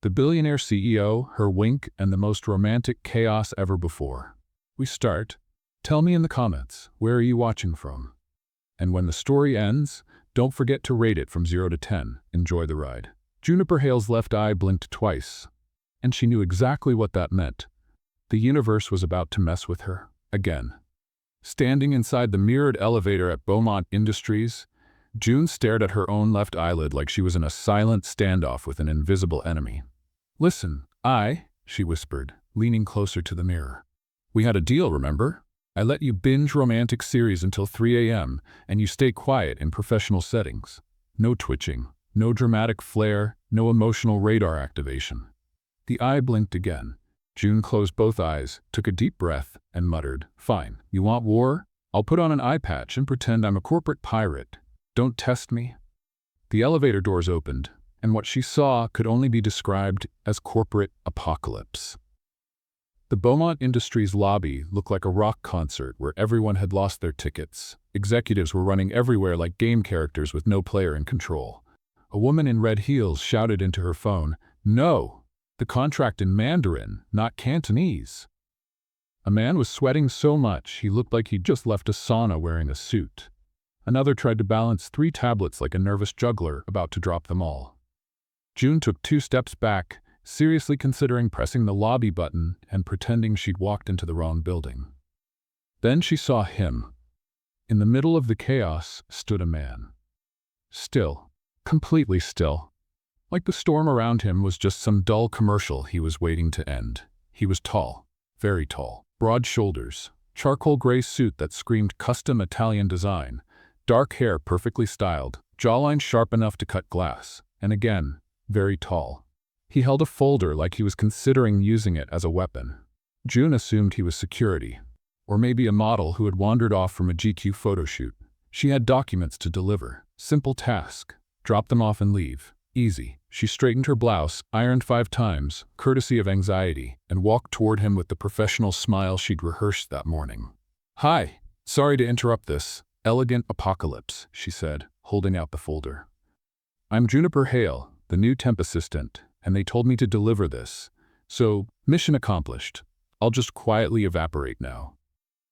The billionaire CEO, her wink, and the most romantic chaos ever before. We start. Tell me in the comments, where are you watching from? And when the story ends, don't forget to rate it from 0 to 10. Enjoy the ride. Juniper Hale's left eye blinked twice, and she knew exactly what that meant. The universe was about to mess with her, again. Standing inside the mirrored elevator at Bowmont Industries, June stared at her own left eyelid like she was in a silent standoff with an invisible enemy. Listen, she whispered, leaning closer to the mirror. We had a deal, remember? I let you binge romantic series until 3 a.m., and you stay quiet in professional settings. No twitching, no dramatic flair, no emotional radar activation. The eye blinked again. June closed both eyes, took a deep breath, and muttered, Fine, you want war? I'll put on an eye patch and pretend I'm a corporate pirate. Don't test me. The elevator doors opened, and what she saw could only be described as corporate apocalypse. The Bowmont Industries lobby looked like a rock concert where everyone had lost their tickets. Executives were running everywhere like game characters with no player in control. A woman in red heels shouted into her phone, No! The contract in Mandarin, not Cantonese. A man was sweating so much he looked like he'd just left a sauna wearing a suit. Another tried to balance 3 tablets like a nervous juggler about to drop them all. June took 2 steps back, seriously considering pressing the lobby button and pretending she'd walked into the wrong building. Then she saw him. In the middle of the chaos stood a man. Still, completely still. Like the storm around him was just some dull commercial he was waiting to end. He was tall, very tall, broad shoulders, charcoal gray suit that screamed custom Italian design, dark hair perfectly styled, jawline sharp enough to cut glass, and again, very tall. He held a folder like he was considering using it as a weapon. June assumed he was security, or maybe a model who had wandered off from a GQ photo shoot. She had documents to deliver. Simple task. Drop them off and leave. Easy. She straightened her blouse, ironed 5 times, courtesy of anxiety, and walked toward him with the professional smile she'd rehearsed that morning. Hi, sorry to interrupt this elegant apocalypse, she said, holding out the folder. I'm Juniper Hale, the new temp assistant, and they told me to deliver this. So, mission accomplished. I'll just quietly evaporate now.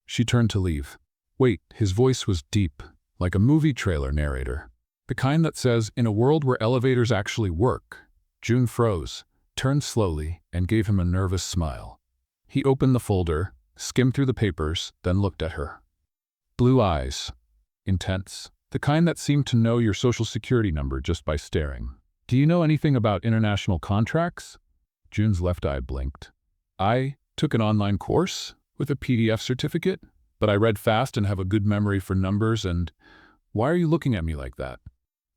She turned to leave. Wait, his voice was deep, like a movie trailer narrator. The kind that says, in a world where elevators actually work. June froze, turned slowly, and gave him a nervous smile. He opened the folder, skimmed through the papers, then looked at her. Blue eyes. Intense. The kind that seemed to know your social security number just by staring. Do you know anything about international contracts? June's left eye blinked. I took an online course with a PDF certificate, but I read fast and have a good memory for numbers and… Why are you looking at me like that?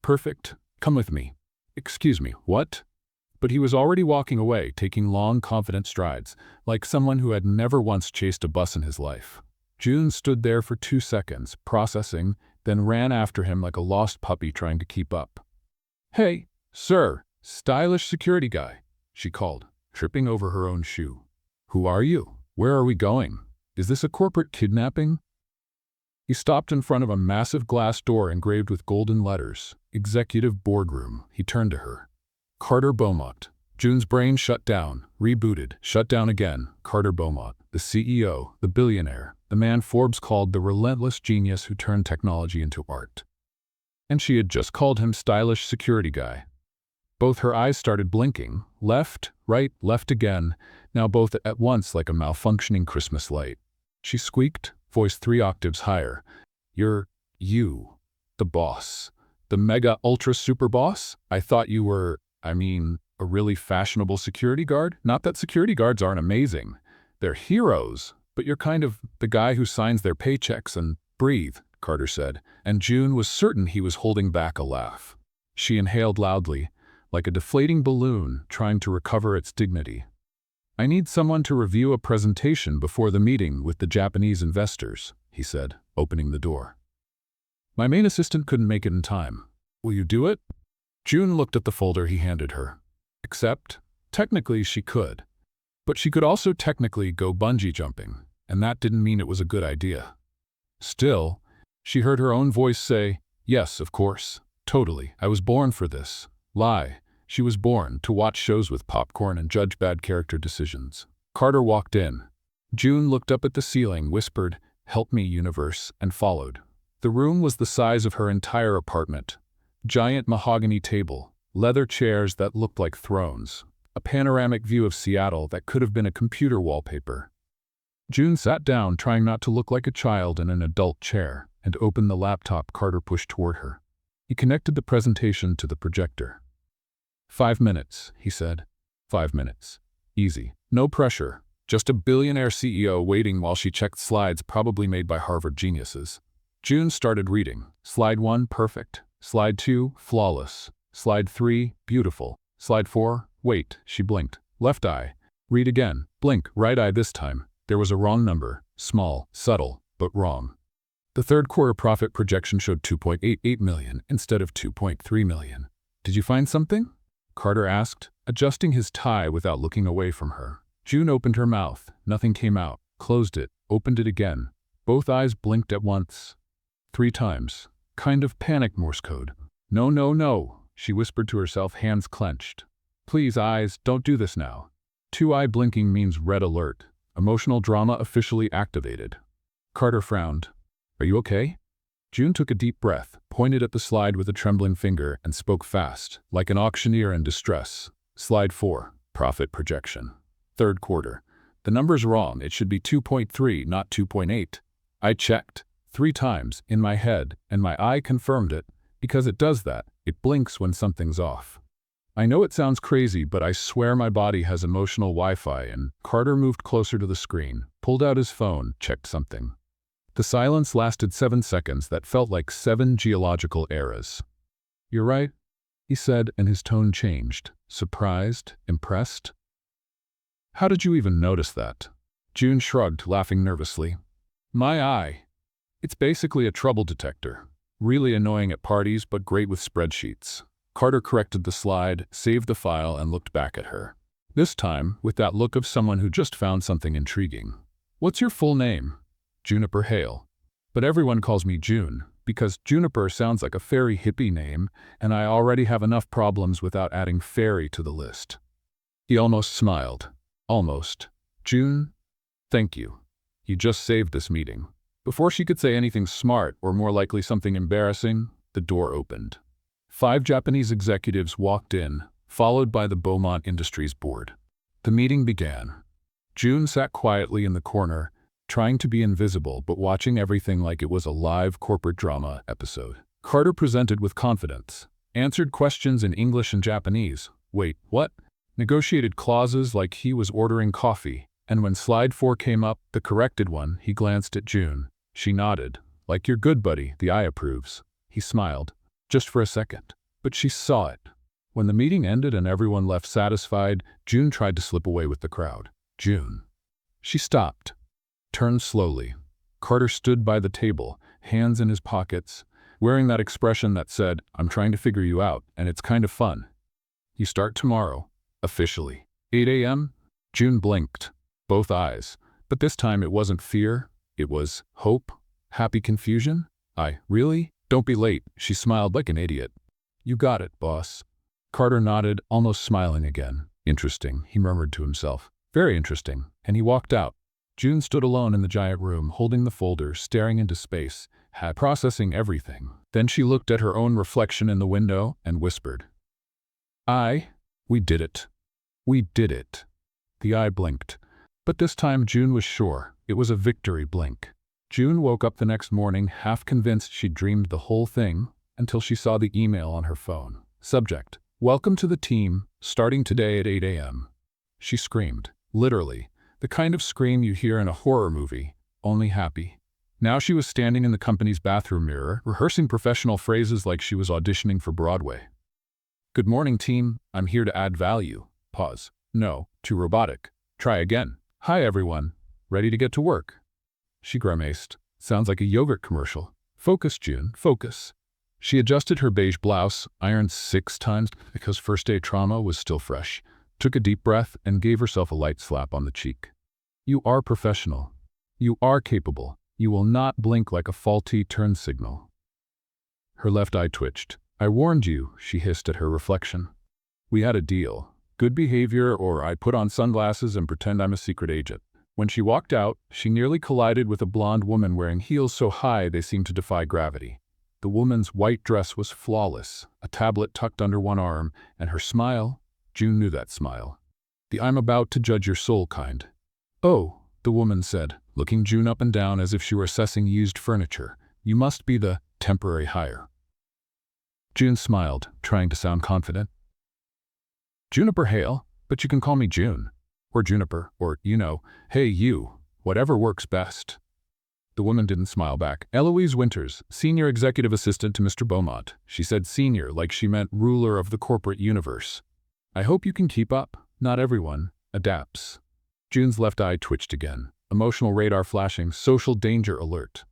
Perfect. Come with me. Excuse me, what? But he was already walking away, taking long, confident strides, like someone who had never once chased a bus in his life. June stood there for 2 seconds, processing, then ran after him like a lost puppy trying to keep up. Hey, sir, stylish security guy, she called, tripping over her own shoe. Who are you? Where are we going? Is this a corporate kidnapping? He stopped in front of a massive glass door engraved with golden letters. Executive boardroom. He turned to her. Carter Bowmont. June's brain shut down, rebooted, shut down again. Carter Bowmont, the CEO, the billionaire, the man Forbes called the relentless genius who turned technology into art. And she had just called him stylish security guy. Both her eyes started blinking, left, right, left again, now both at once like a malfunctioning Christmas light. She squeaked, voice 3 octaves higher. You, the boss. The mega ultra super boss? I thought you were, a really fashionable security guard? Not that security guards aren't amazing. They're heroes, but you're kind of the guy who signs their paychecks and… Breathe, Carter said, and June was certain he was holding back a laugh. She inhaled loudly, like a deflating balloon trying to recover its dignity. I need someone to review a presentation before the meeting with the Japanese investors, he said, opening the door. My main assistant couldn't make it in time. Will you do it? June looked at the folder he handed her. Except, technically she could. But she could also technically go bungee jumping, and that didn't mean it was a good idea. Still, she heard her own voice say, yes, of course, totally, I was born for this. Lie. She was born to watch shows with popcorn and judge bad character decisions. Carter walked in. June looked up at the ceiling, whispered, "Help me, universe," and followed. The room was the size of her entire apartment. Giant mahogany table, leather chairs that looked like thrones, a panoramic view of Seattle that could have been a computer wallpaper. June sat down, trying not to look like a child in an adult chair, and opened the laptop Carter pushed toward her. He connected the presentation to the projector. 5 minutes, he said. 5 minutes. Easy. No pressure. Just a billionaire CEO waiting while she checked slides probably made by Harvard geniuses. June started reading. Slide 1, perfect. Slide 2, flawless. Slide 3, beautiful. Slide 4, wait, she blinked. Left eye. Read again. Blink, right eye this time. There was a wrong number. Small, subtle, but wrong. The third quarter profit projection showed 2.88 million instead of 2.3 million. Did you find something? Carter asked, adjusting his tie without looking away from her. June opened her mouth. Nothing came out. Closed it. Opened it again. Both eyes blinked at once. 3 times. Kind of panic Morse code. No, no, no, she whispered to herself, hands clenched. Please, eyes, don't do this now. 2-eye blinking means red alert. Emotional drama officially activated. Carter frowned. Are you okay? June took a deep breath, pointed at the slide with a trembling finger, and spoke fast, like an auctioneer in distress. Slide 4, profit projection. Third quarter. The number's wrong. It should be 2.3, not 2.8. I checked 3 times in my head, and my eye confirmed it, because it does that. It blinks when something's off. I know it sounds crazy, but I swear my body has emotional Wi-Fi. And Carter moved closer to the screen, pulled out his phone, checked something. The silence lasted 7 seconds that felt like 7 geological eras. You're right, he said, and his tone changed. Surprised? Impressed? How did you even notice that? June shrugged, laughing nervously. My eye. It's basically a trouble detector. Really annoying at parties, but great with spreadsheets. Carter corrected the slide, saved the file, and looked back at her. This time, with that look of someone who just found something intriguing. What's your full name? Juniper Hale. But everyone calls me June, because Juniper sounds like a fairy hippie name, and I already have enough problems without adding fairy to the list. He almost smiled. Almost. June? Thank you. You just saved this meeting. Before she could say anything smart, or more likely something embarrassing, the door opened. 5 Japanese executives walked in, followed by the Bowmont Industries board. The meeting began. June sat quietly in the corner, trying to be invisible but watching everything like it was a live corporate drama episode. Carter presented with confidence, answered questions in English and Japanese. Wait, what? Negotiated clauses like he was ordering coffee, and when slide 4 came up, the corrected one, he glanced at June. She nodded. Like you're good, buddy, the eye approves. He smiled. Just for a second. But she saw it. When the meeting ended and everyone left satisfied, June tried to slip away with the crowd. June. She stopped. Turned slowly. Carter stood by the table, hands in his pockets, wearing that expression that said, I'm trying to figure you out, and it's kind of fun. You start tomorrow. Officially. 8 a.m.? June blinked. Both eyes. But this time it wasn't fear. It was hope. Happy confusion. Really? Don't be late. She smiled like an idiot. You got it, boss. Carter nodded, almost smiling again. Interesting, he murmured to himself. Very interesting. And he walked out. June stood alone in the giant room, holding the folder, staring into space, processing everything. Then she looked at her own reflection in the window and whispered. We did it. We did it. The eye blinked. But this time June was sure. It was a victory blink. June woke up the next morning half convinced she'd dreamed the whole thing until she saw the email on her phone. Subject: Welcome to the team, starting today at 8 a.m. She screamed. Literally. The kind of scream you hear in a horror movie, only happy. Now she was standing in the company's bathroom mirror, rehearsing professional phrases like she was auditioning for Broadway. Good morning, team. I'm here to add value. Pause. No, too robotic. Try again. Hi, everyone. Ready to get to work? She grimaced. Sounds like a yogurt commercial. Focus, June, focus. She adjusted her beige blouse, ironed 6 times because first-day trauma was still fresh, took a deep breath, and gave herself a light slap on the cheek. You are professional. You are capable. You will not blink like a faulty turn signal. Her left eye twitched. I warned you, she hissed at her reflection. We had a deal. Good behavior, or I put on sunglasses and pretend I'm a secret agent. When she walked out, she nearly collided with a blonde woman wearing heels so high they seemed to defy gravity. The woman's white dress was flawless, a tablet tucked under one arm, and her smile, June knew that smile. The "I'm about to judge your soul" kind. "Oh," the woman said, looking June up and down as if she were assessing used furniture. "You must be the temporary hire." June smiled, trying to sound confident. "Juniper Hale, but you can call me June. Or Juniper, or, hey you, whatever works best." The woman didn't smile back. "Eloise Winters, Senior Executive Assistant to Mr. Bowmont." She said senior like she meant ruler of the corporate universe. "I hope you can keep up. Not everyone adapts." June's left eye twitched again, emotional radar flashing, social danger alert.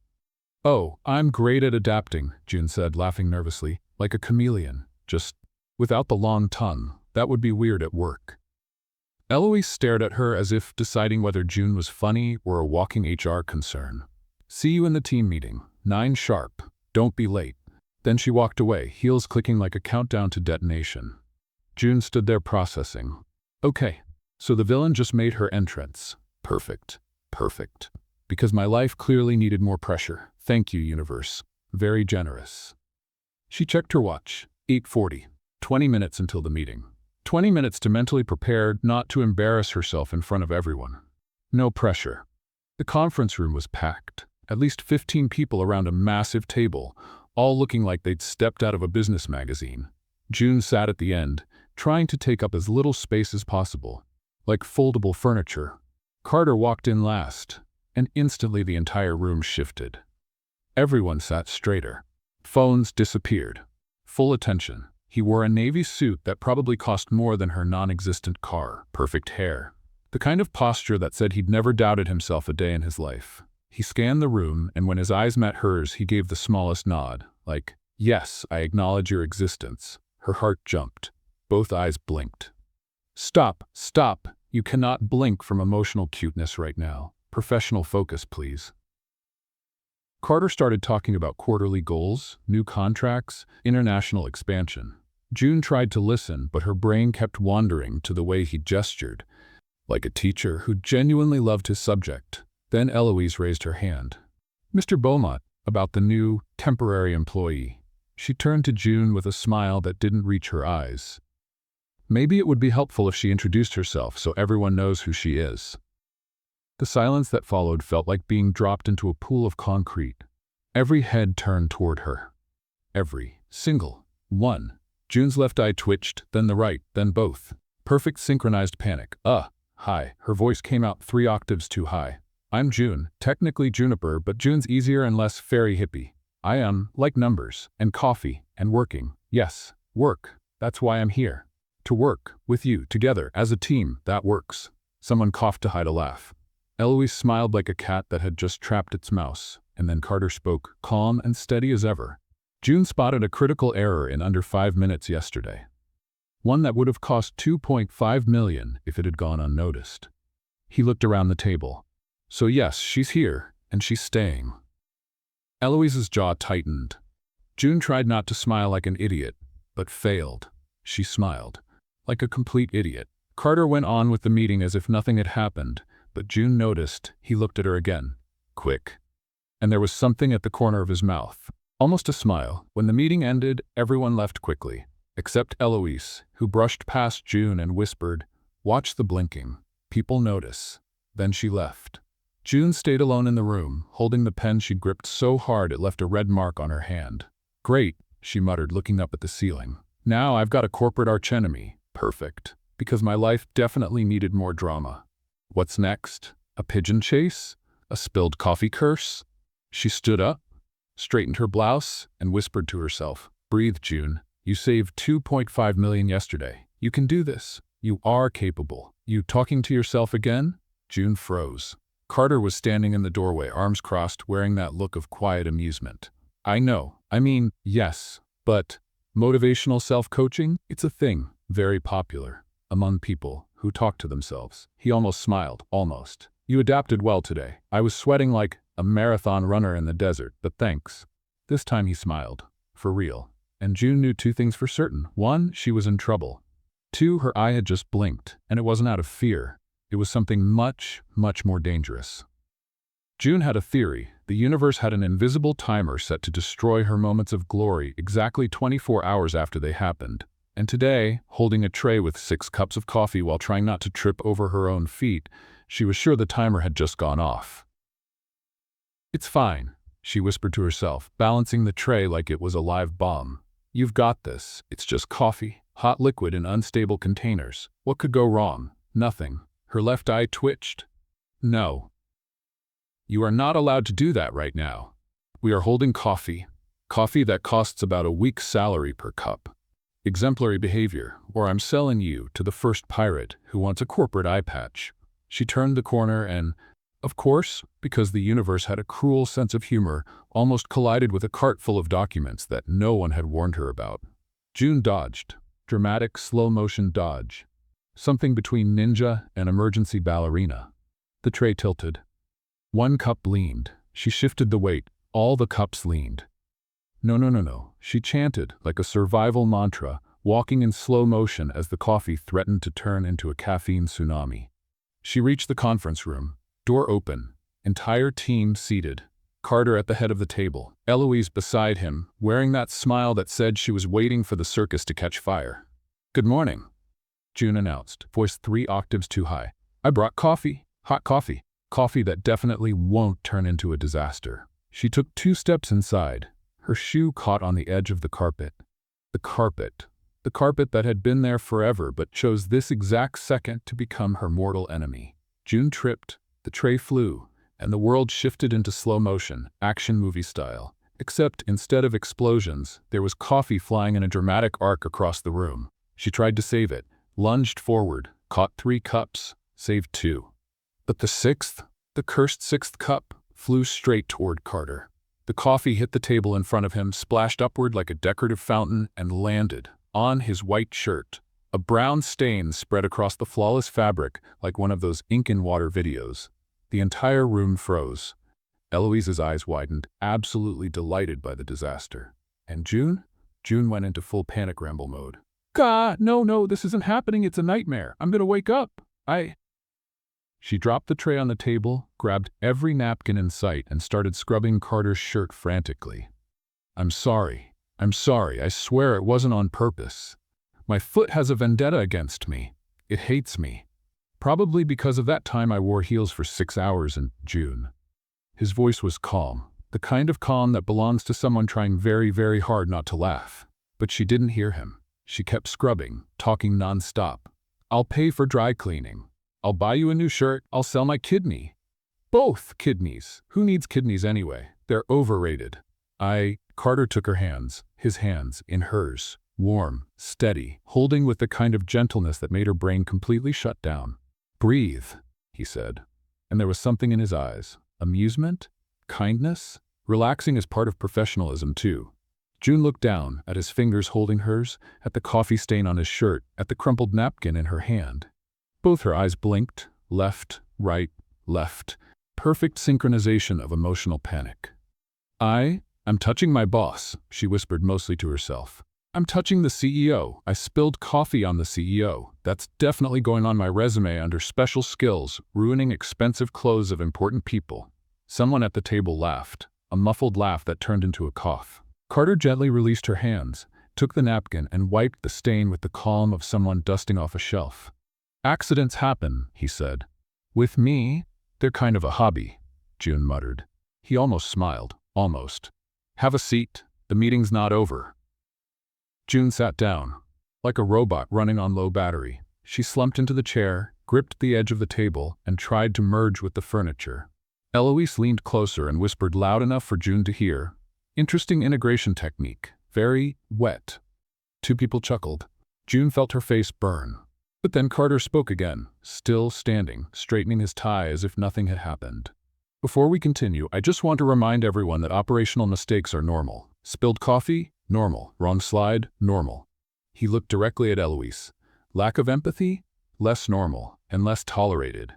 "Oh, I'm great at adapting," June said, laughing nervously, "like a chameleon, just without the long tongue. That would be weird at work." Eloise stared at her as if deciding whether June was funny or a walking HR concern. "See you in the team meeting, 9 sharp. Don't be late." Then she walked away, heels clicking like a countdown to detonation. June stood there processing. Okay, so the villain just made her entrance. Perfect. Perfect. Because my life clearly needed more pressure. Thank you, universe. Very generous. She checked her watch. 8:40. 20 minutes until the meeting. 20 minutes to mentally prepare not to embarrass herself in front of everyone. No pressure. The conference room was packed. At least 15 people around a massive table, all looking like they'd stepped out of a business magazine. June sat at the end, trying to take up as little space as possible, like foldable furniture. Carter walked in last, and instantly the entire room shifted. Everyone sat straighter. Phones disappeared. Full attention. He wore a navy suit that probably cost more than her non-existent car. Perfect hair. The kind of posture that said he'd never doubted himself a day in his life. He scanned the room, and when his eyes met hers, he gave the smallest nod, like, "Yes, I acknowledge your existence." Her heart jumped. Both eyes blinked. "Stop, stop. You cannot blink from emotional cuteness right now. Professional focus, please." Carter started talking about quarterly goals, new contracts, international expansion. June tried to listen, but her brain kept wandering to the way he gestured, like a teacher who genuinely loved his subject. Then Eloise raised her hand. "Mr. Beaumont, about the new, temporary employee." She turned to June with a smile that didn't reach her eyes. "Maybe it would be helpful if she introduced herself so everyone knows who she is." The silence that followed felt like being dropped into a pool of concrete. Every head turned toward her. Every single one. June's left eye twitched, then the right, then both. Perfect synchronized panic. Hi." Her voice came out 3 octaves too high. "I'm June, technically Juniper, but June's easier and less fairy hippie. I am, like numbers, and coffee, and working. Yes, work. That's why I'm here. To work, with you, together, as a team, that works." Someone coughed to hide a laugh. Eloise smiled like a cat that had just trapped its mouse, and then Carter spoke, calm and steady as ever. "June spotted a critical error in under 5 minutes yesterday. One that would have cost $2.5 million if it had gone unnoticed." He looked around the table. "So yes, she's here, and she's staying." Eloise's jaw tightened. June tried not to smile like an idiot, but failed. She smiled, like a complete idiot. Carter went on with the meeting as if nothing had happened, but June noticed. He looked at her again. Quick. And there was something at the corner of his mouth. Almost a smile. When the meeting ended, everyone left quickly, except Eloise, who brushed past June and whispered, "Watch the blinking. People notice." Then she left. June stayed alone in the room, holding the pen she'd gripped so hard it left a red mark on her hand. "Great," she muttered, looking up at the ceiling. "Now I've got a corporate archenemy. Perfect. Because my life definitely needed more drama." What's next? A pigeon chase? A spilled coffee curse? She stood up, straightened her blouse, and whispered to herself, "Breathe, June. You saved $2.5 million yesterday. You can do this. You are capable." "You talking to yourself again?" June froze. Carter was standing in the doorway, arms crossed, wearing that look of quiet amusement. "I know. I mean, yes. But motivational self-coaching? It's a thing. Very popular. Among people who talk to themselves." He almost smiled. Almost. "You adapted well today. I was sweating like a marathon runner in the desert, but thanks." This time he smiled. For real. And June knew 2 things for certain. 1, she was in trouble. 2, her eye had just blinked, and it wasn't out of fear. It was something much, much more dangerous. June had a theory. The universe had an invisible timer set to destroy her moments of glory exactly 24 hours after they happened. And today, holding a tray with 6 cups of coffee while trying not to trip over her own feet, she was sure the timer had just gone off. "It's fine," she whispered to herself, balancing the tray like it was a live bomb. "You've got this. It's just coffee, hot liquid in unstable containers. What could go wrong? Nothing." Her left eye twitched. "No. You are not allowed to do that right now. We are holding coffee that costs about a week's salary per cup. Exemplary behavior, or I'm selling you to the first pirate who wants a corporate eye patch." She turned the corner and, of course, because the universe had a cruel sense of humor, almost collided with a cart full of documents that no one had warned her about. June dodged. Dramatic, slow-motion dodge. Something between ninja and emergency ballerina. The tray tilted. 1 cup leaned. She shifted the weight. All the cups leaned. "No, no, no, no," she chanted like a survival mantra, walking in slow motion as the coffee threatened to turn into a caffeine tsunami. She reached the conference room. Door open. Entire team seated. Carter at the head of the table. Eloise beside him, wearing that smile that said she was waiting for the circus to catch fire. "Good morning," June announced, voice 3 octaves too high. "I brought coffee. Hot coffee. Coffee that definitely won't turn into a disaster." She took 2 steps inside. Her shoe caught on the edge of the carpet. The carpet that had been there forever but chose this exact second to become her mortal enemy. June tripped, the tray flew, and the world shifted into slow motion, action movie style. Except instead of explosions, there was coffee flying in a dramatic arc across the room. She tried to save it, lunged forward, caught 3 cups, saved 2. But the 6th, the cursed 6th cup, flew straight toward Carter. The coffee hit the table in front of him, splashed upward like a decorative fountain, and landed on his white shirt. A brown stain spread across the flawless fabric like one of those ink-in-water videos. The entire room froze. Eloise's eyes widened, absolutely delighted by the disaster. And June? June went into full panic ramble mode. "God, no, this isn't happening. It's a nightmare. I'm gonna wake up. She dropped the tray on the table, grabbed every napkin in sight, and started scrubbing Carter's shirt frantically. I'm sorry. I swear it wasn't on purpose. My foot has a vendetta against me. It hates me. Probably because of that time I wore heels for 6 hours in June." His voice was calm, the kind of calm that belongs to someone trying very, very hard not to laugh. But she didn't hear him. She kept scrubbing, talking nonstop. "I'll pay for dry cleaning. I'll buy you a new shirt. I'll sell my kidney. Both kidneys. Who needs kidneys anyway? They're overrated." Carter took her hands, his hands, in hers, warm, steady, holding with the kind of gentleness that made her brain completely shut down. "Breathe," he said. And there was something in his eyes. Amusement? Kindness? Relaxing is part of professionalism, too. June looked down, at his fingers holding hers, at the coffee stain on his shirt, at the crumpled napkin in her hand. Both her eyes blinked, left, right, left. Perfect synchronization of emotional panic. I'm touching my boss," she whispered mostly to herself. "I'm touching the CEO. I spilled coffee on the CEO. That's definitely going on my resume under special skills, ruining expensive clothes of important people." Someone at the table laughed, a muffled laugh that turned into a cough. Carter gently released her hands, took the napkin, and wiped the stain with the calm of someone dusting off a shelf. "Accidents happen," he said. "With me, they're kind of a hobby," June muttered. He almost smiled. Almost. "Have a seat. The meeting's not over." June sat down. Like a robot running on low battery, she slumped into the chair, gripped the edge of the table, and tried to merge with the furniture. Eloise leaned closer and whispered loud enough for June to hear. "Interesting integration technique. Very wet." 2 people chuckled. June felt her face burn. But then Carter spoke again, still standing, straightening his tie as if nothing had happened. "Before we continue, I just want to remind everyone that operational mistakes are normal. Spilled coffee? Normal. Wrong slide? Normal." He looked directly at Eloise. Lack of empathy? Less normal, and less tolerated.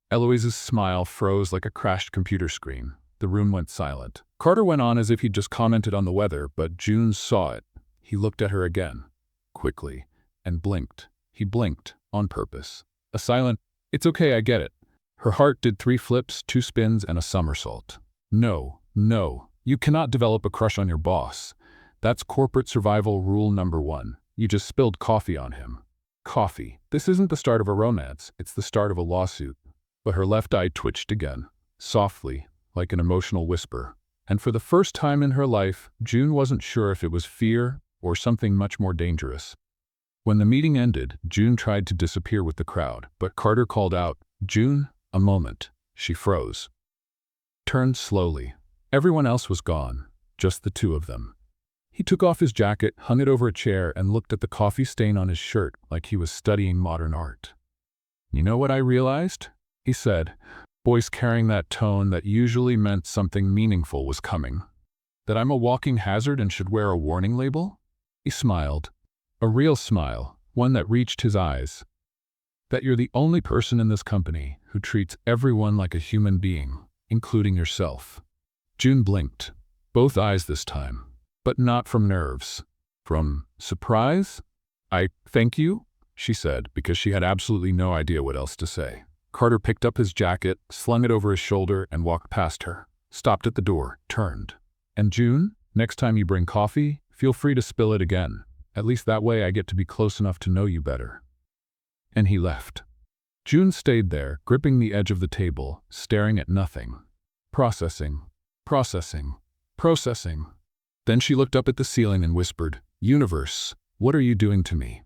Eloise's smile froze like a crashed computer screen. The room went silent. Carter went on as if he'd just commented on the weather, but June saw it. He looked at her again, quickly, and blinked. He blinked, on purpose. A silent, "It's okay, I get it." Her heart did 3 flips, 2 spins, and a somersault. No, no, you cannot develop a crush on your boss. That's corporate survival rule number 1. You just spilled coffee on him. Coffee. This isn't the start of a romance, it's the start of a lawsuit. But her left eye twitched again, softly, like an emotional whisper. And for the first time in her life, June wasn't sure if it was fear or something much more dangerous. When the meeting ended, June tried to disappear with the crowd, but Carter called out, "June, a moment." She froze. Turned slowly. Everyone else was gone, just the two of them. He took off his jacket, hung it over a chair, and looked at the coffee stain on his shirt like he was studying modern art. "You know what I realized?" he said, voice carrying that tone that usually meant something meaningful was coming. "That I'm a walking hazard and should wear a warning label?" He smiled. A real smile, one that reached his eyes. "That you're the only person in this company who treats everyone like a human being, including yourself." June blinked, both eyes this time, but not from nerves. From surprise? Thank you," she said, because she had absolutely no idea what else to say. Carter picked up his jacket, slung it over his shoulder, and walked past her, stopped at the door, turned. "And June, next time you bring coffee, feel free to spill it again. At least that way I get to be close enough to know you better." And he left. June stayed there, gripping the edge of the table, staring at nothing. Processing, processing, processing. Then she looked up at the ceiling and whispered, "Universe, what are you doing to me?"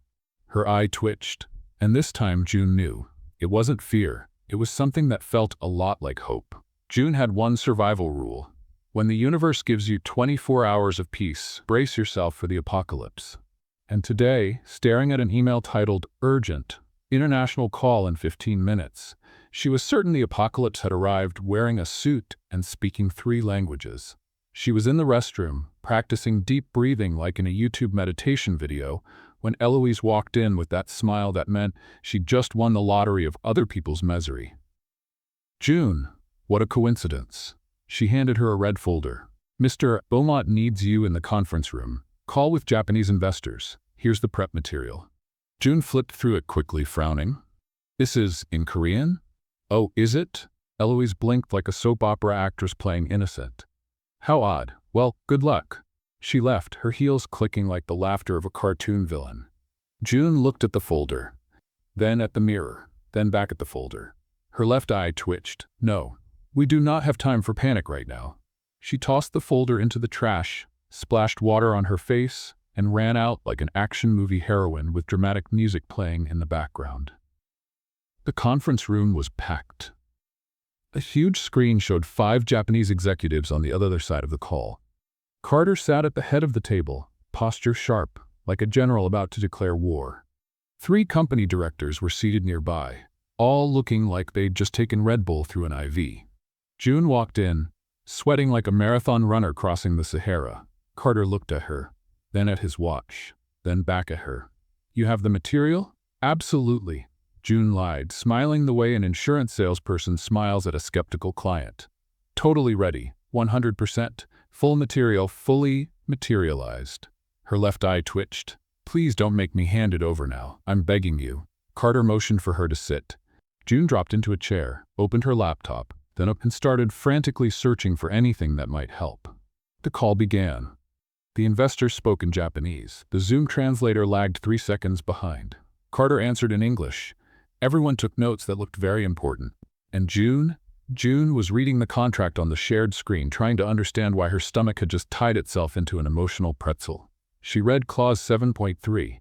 Her eye twitched, and this time June knew. It wasn't fear, it was something that felt a lot like hope. June had one survival rule. When the universe gives you 24 hours of peace, brace yourself for the apocalypse. And today, staring at an email titled, "Urgent, International Call in 15 minutes, she was certain the apocalypse had arrived wearing a suit and speaking 3 languages. She was in the restroom, practicing deep breathing like in a YouTube meditation video, when Eloise walked in with that smile that meant she'd just won the lottery of other people's misery. "June, what a coincidence." She handed her a red folder. "Mr. Bowmont needs you in the conference room. Call with Japanese investors. Here's the prep material." June flipped through it quickly, frowning. "This is in Korean?" "Oh, is it?" Eloise blinked like a soap opera actress playing innocent. "How odd. Well, good luck." She left, her heels clicking like the laughter of a cartoon villain. June looked at the folder, then at the mirror, then back at the folder. Her left eye twitched. "No, we do not have time for panic right now." She tossed the folder into the trash, splashed water on her face, and ran out like an action movie heroine with dramatic music playing in the background. The conference room was packed. A huge screen showed 5 Japanese executives on the other side of the call. Carter sat at the head of the table, posture sharp, like a general about to declare war. 3 company directors were seated nearby, all looking like they'd just taken Red Bull through an IV. June walked in, sweating like a marathon runner crossing the Sahara. Carter looked at her, then at his watch, then back at her. "You have the material?" "Absolutely," June lied, smiling the way an insurance salesperson smiles at a skeptical client. "Totally ready, 100%, full material, fully materialized." Her left eye twitched. "Please don't make me hand it over now, I'm begging you." Carter motioned for her to sit. June dropped into a chair, opened her laptop, then up and started frantically searching for anything that might help. The call began. The investor spoke in Japanese. The Zoom translator lagged 3 seconds behind. Carter answered in English. Everyone took notes that looked very important. And June was reading the contract on the shared screen, trying to understand why her stomach had just tied itself into an emotional pretzel. She read Clause 7.3.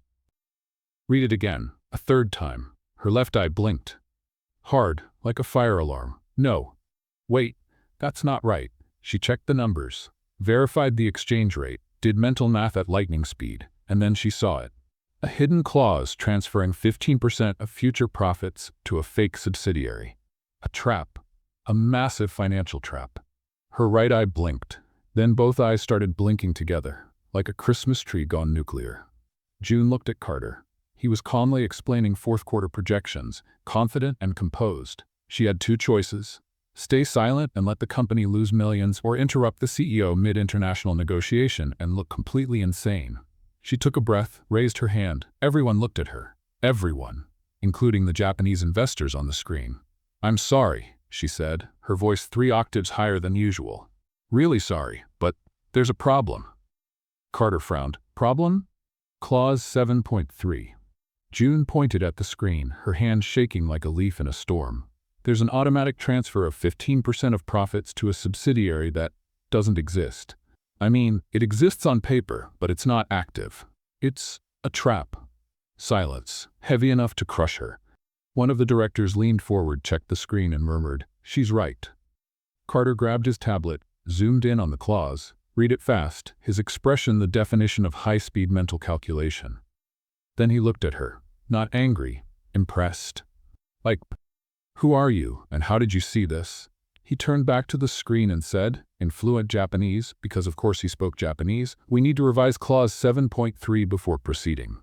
"Read it again, a 3rd time." Her left eye blinked. Hard, like a fire alarm. "No. Wait, that's not right." She checked the numbers, verified the exchange rate, did mental math at lightning speed, and then she saw it. A hidden clause transferring 15% of future profits to a fake subsidiary. A trap. A massive financial trap. Her right eye blinked. Then both eyes started blinking together, like a Christmas tree gone nuclear. June looked at Carter. He was calmly explaining 4th quarter projections, confident and composed. She had 2 choices. Stay silent and let the company lose millions, or interrupt the CEO mid-international negotiation and look completely insane. She took a breath, raised her hand. Everyone looked at her. Everyone, including the Japanese investors on the screen. "I'm sorry," she said, her voice 3 octaves higher than usual. "Really sorry, but there's a problem." Carter frowned. "Problem?" Clause 7.3. June pointed at the screen, her hand shaking like a leaf in a storm. "There's an automatic transfer of 15% of profits to a subsidiary that doesn't exist. I mean, it exists on paper, but it's not active. It's a trap." Silence, heavy enough to crush her. One of the directors leaned forward, checked the screen, and murmured, "She's right." Carter grabbed his tablet, zoomed in on the clause, read it fast, his expression the definition of high-speed mental calculation. Then he looked at her, not angry, impressed. Like, "Who are you, and how did you see this?" He turned back to the screen and said, in fluent Japanese, because of course he spoke Japanese, "We need to revise clause 7.3 before proceeding."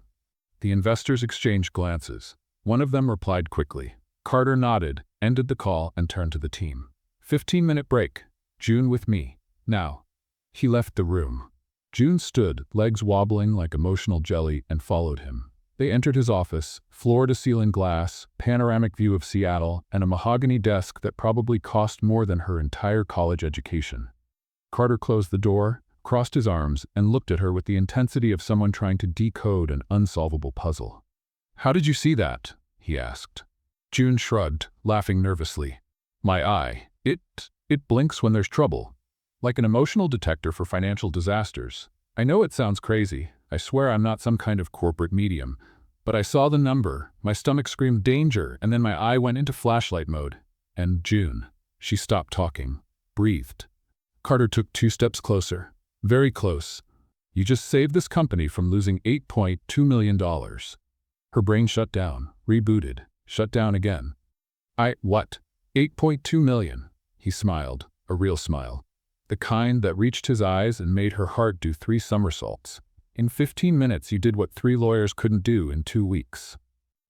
The investors exchanged glances. One of them replied quickly. Carter nodded, ended the call, and turned to the team. 15-minute break. June with me. Now. He left the room. June stood, legs wobbling like emotional jelly, and followed him. They entered his office, floor-to-ceiling glass, panoramic view of Seattle, and a mahogany desk that probably cost more than her entire college education. Carter closed the door, crossed his arms, and looked at her with the intensity of someone trying to decode an unsolvable puzzle. "How did you see that?" he asked. June shrugged, laughing nervously. "My eye. It blinks when there's trouble. Like an emotional detector for financial disasters. I know it sounds crazy. I swear I'm not some kind of corporate medium. But I saw the number, my stomach screamed danger, and then my eye went into flashlight mode. And June." She stopped talking, breathed. Carter took 2 steps closer. Very close. "You just saved this company from losing $8.2 million. Her brain shut down, rebooted, shut down again. What? 8.2 million? He smiled, a real smile. The kind that reached his eyes and made her heart do 3 somersaults. "In 15 minutes you did what 3 lawyers couldn't do in 2 weeks.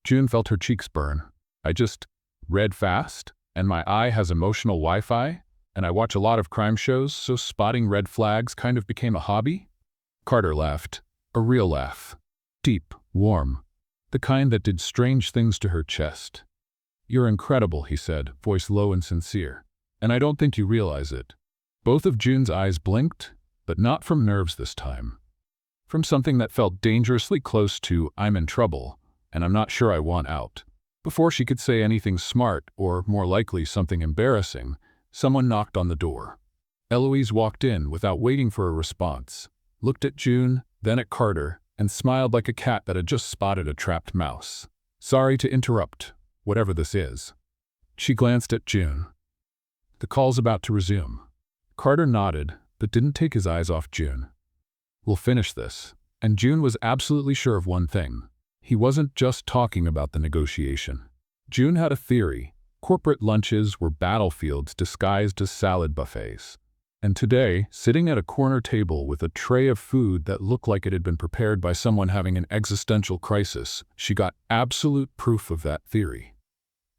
June felt her cheeks burn. "I just read fast, and my eye has emotional Wi-Fi, and I watch a lot of crime shows, so spotting red flags kind of became a hobby." Carter laughed, a real laugh. Deep, warm. The kind that did strange things to her chest. "You're incredible," he said, voice low and sincere. "And I don't think you realize it." Both of June's eyes blinked, but not from nerves this time. From something that felt dangerously close to, "I'm in trouble, and I'm not sure I want out." Before she could say anything smart, or more likely something embarrassing, someone knocked on the door. Eloise walked in without waiting for a response, looked at June, then at Carter, and smiled like a cat that had just spotted a trapped mouse. "Sorry to interrupt, whatever this is." She glanced at June. "The call's about to resume." Carter nodded, but didn't take his eyes off June. "We'll finish this." And June was absolutely sure of one thing. He wasn't just talking about the negotiation. June had a theory. Corporate lunches were battlefields disguised as salad buffets. And today, sitting at a corner table with a tray of food that looked like it had been prepared by someone having an existential crisis, she got absolute proof of that theory.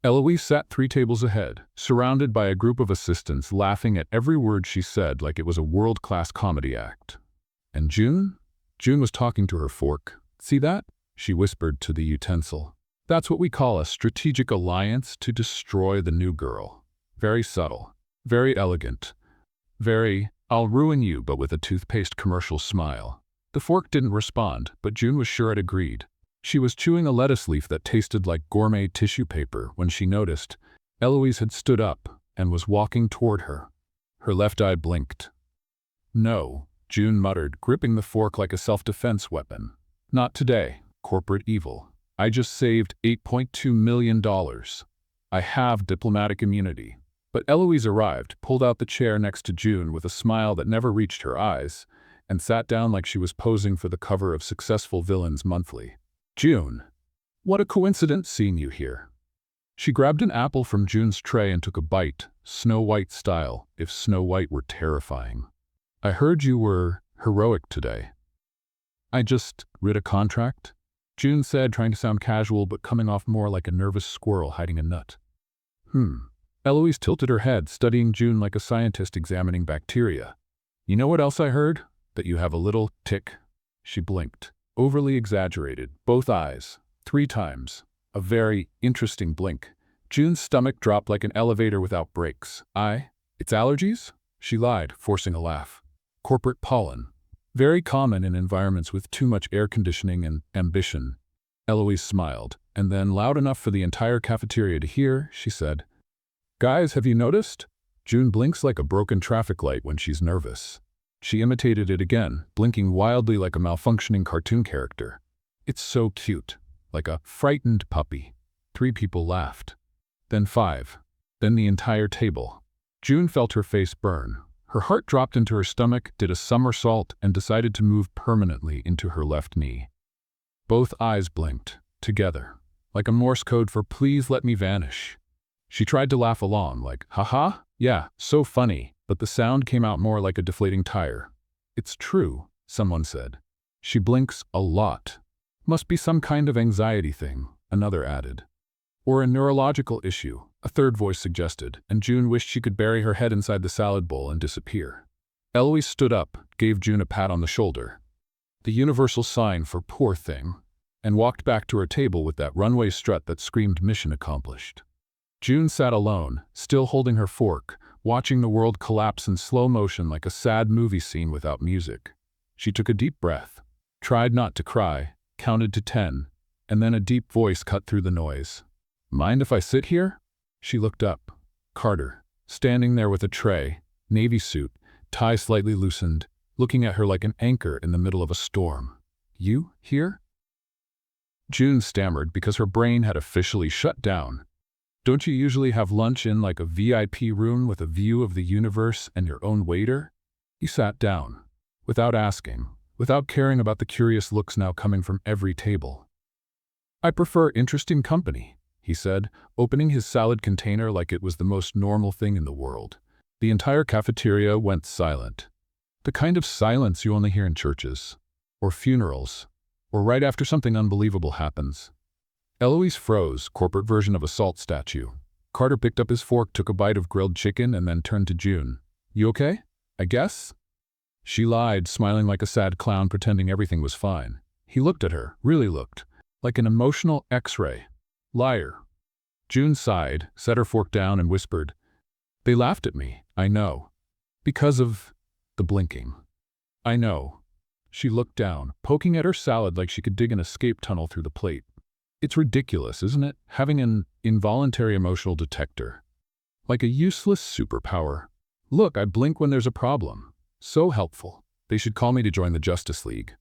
Eloise sat 3 tables ahead, surrounded by a group of assistants laughing at every word she said like it was a world-class comedy act. And June? June was talking to her fork. "See that?" she whispered to the utensil. "That's what we call a strategic alliance to destroy the new girl. Very subtle, very elegant, very, I'll ruin you, but with a toothpaste commercial smile." The fork didn't respond, but June was sure it agreed. She was chewing a lettuce leaf that tasted like gourmet tissue paper when she noticed Eloise had stood up and was walking toward her. Her left eye blinked. "No," June muttered, gripping the fork like a self-defense weapon. "Not today, corporate evil. I just saved $8.2 million. I have diplomatic immunity." But Eloise arrived, pulled out the chair next to June with a smile that never reached her eyes, and sat down like she was posing for the cover of Successful Villains Monthly. "June, what a coincidence seeing you here." She grabbed an apple from June's tray and took a bite, Snow White style, if Snow White were terrifying. "I heard you were heroic today." "I just read a contract," June said, trying to sound casual but coming off more like a nervous squirrel hiding a nut. Eloise tilted her head, studying June like a scientist examining bacteria. "You know what else I heard? That you have a little tick." She blinked. Overly exaggerated, both eyes. 3 times. A very interesting blink. June's stomach dropped like an elevator without brakes. It's allergies? She lied, forcing a laugh. Corporate pollen. Very common in environments with too much air conditioning and ambition. Eloise smiled, and then, loud enough for the entire cafeteria to hear, she said, "Guys, have you noticed? June blinks like a broken traffic light when she's nervous." She imitated it again, blinking wildly like a malfunctioning cartoon character. "It's so cute, like a frightened puppy." 3 people laughed. Then 5. Then the entire table. June felt her face burn. Her heart dropped into her stomach, did a somersault, and decided to move permanently into her left knee. Both eyes blinked, together, like a Morse code for "please let me vanish." She tried to laugh along, like, "Haha, yeah, so funny," but the sound came out more like a deflating tire. "It's true," someone said. "She blinks a lot. Must be some kind of anxiety thing," another added. "Or a neurological issue," a third voice suggested, and June wished she could bury her head inside the salad bowl and disappear. Eloise stood up, gave June a pat on the shoulder, the universal sign for "poor thing," and walked back to her table with that runway strut that screamed mission accomplished. June sat alone, still holding her fork, watching the world collapse in slow motion like a sad movie scene without music. She took a deep breath, tried not to cry, counted to 10, and then a deep voice cut through the noise. "Mind if I sit here?" She looked up. Carter, standing there with a tray, navy suit, tie slightly loosened, looking at her like an anchor in the middle of a storm. "You here?" June stammered because her brain had officially shut down. "Don't you usually have lunch in like a VIP room with a view of the universe and your own waiter?" He sat down, without asking, without caring about the curious looks now coming from every table. "I prefer interesting company," he said, opening his salad container like it was the most normal thing in the world. The entire cafeteria went silent. The kind of silence you only hear in churches, or funerals, or right after something unbelievable happens. Eloise froze, corporate version of a salt statue. Carter picked up his fork, took a bite of grilled chicken, and then turned to June. "You okay? I guess?" She lied, smiling like a sad clown, pretending everything was fine. He looked at her, really looked, like an emotional X-ray. "Liar." June sighed, set her fork down, and whispered, "They laughed at me, I know. Because of the blinking. I know." She looked down, poking at her salad like she could dig an escape tunnel through the plate. "It's ridiculous, isn't it, having an involuntary emotional detector? Like a useless superpower. Look, I blink when there's a problem. So helpful. They should call me to join the Justice League."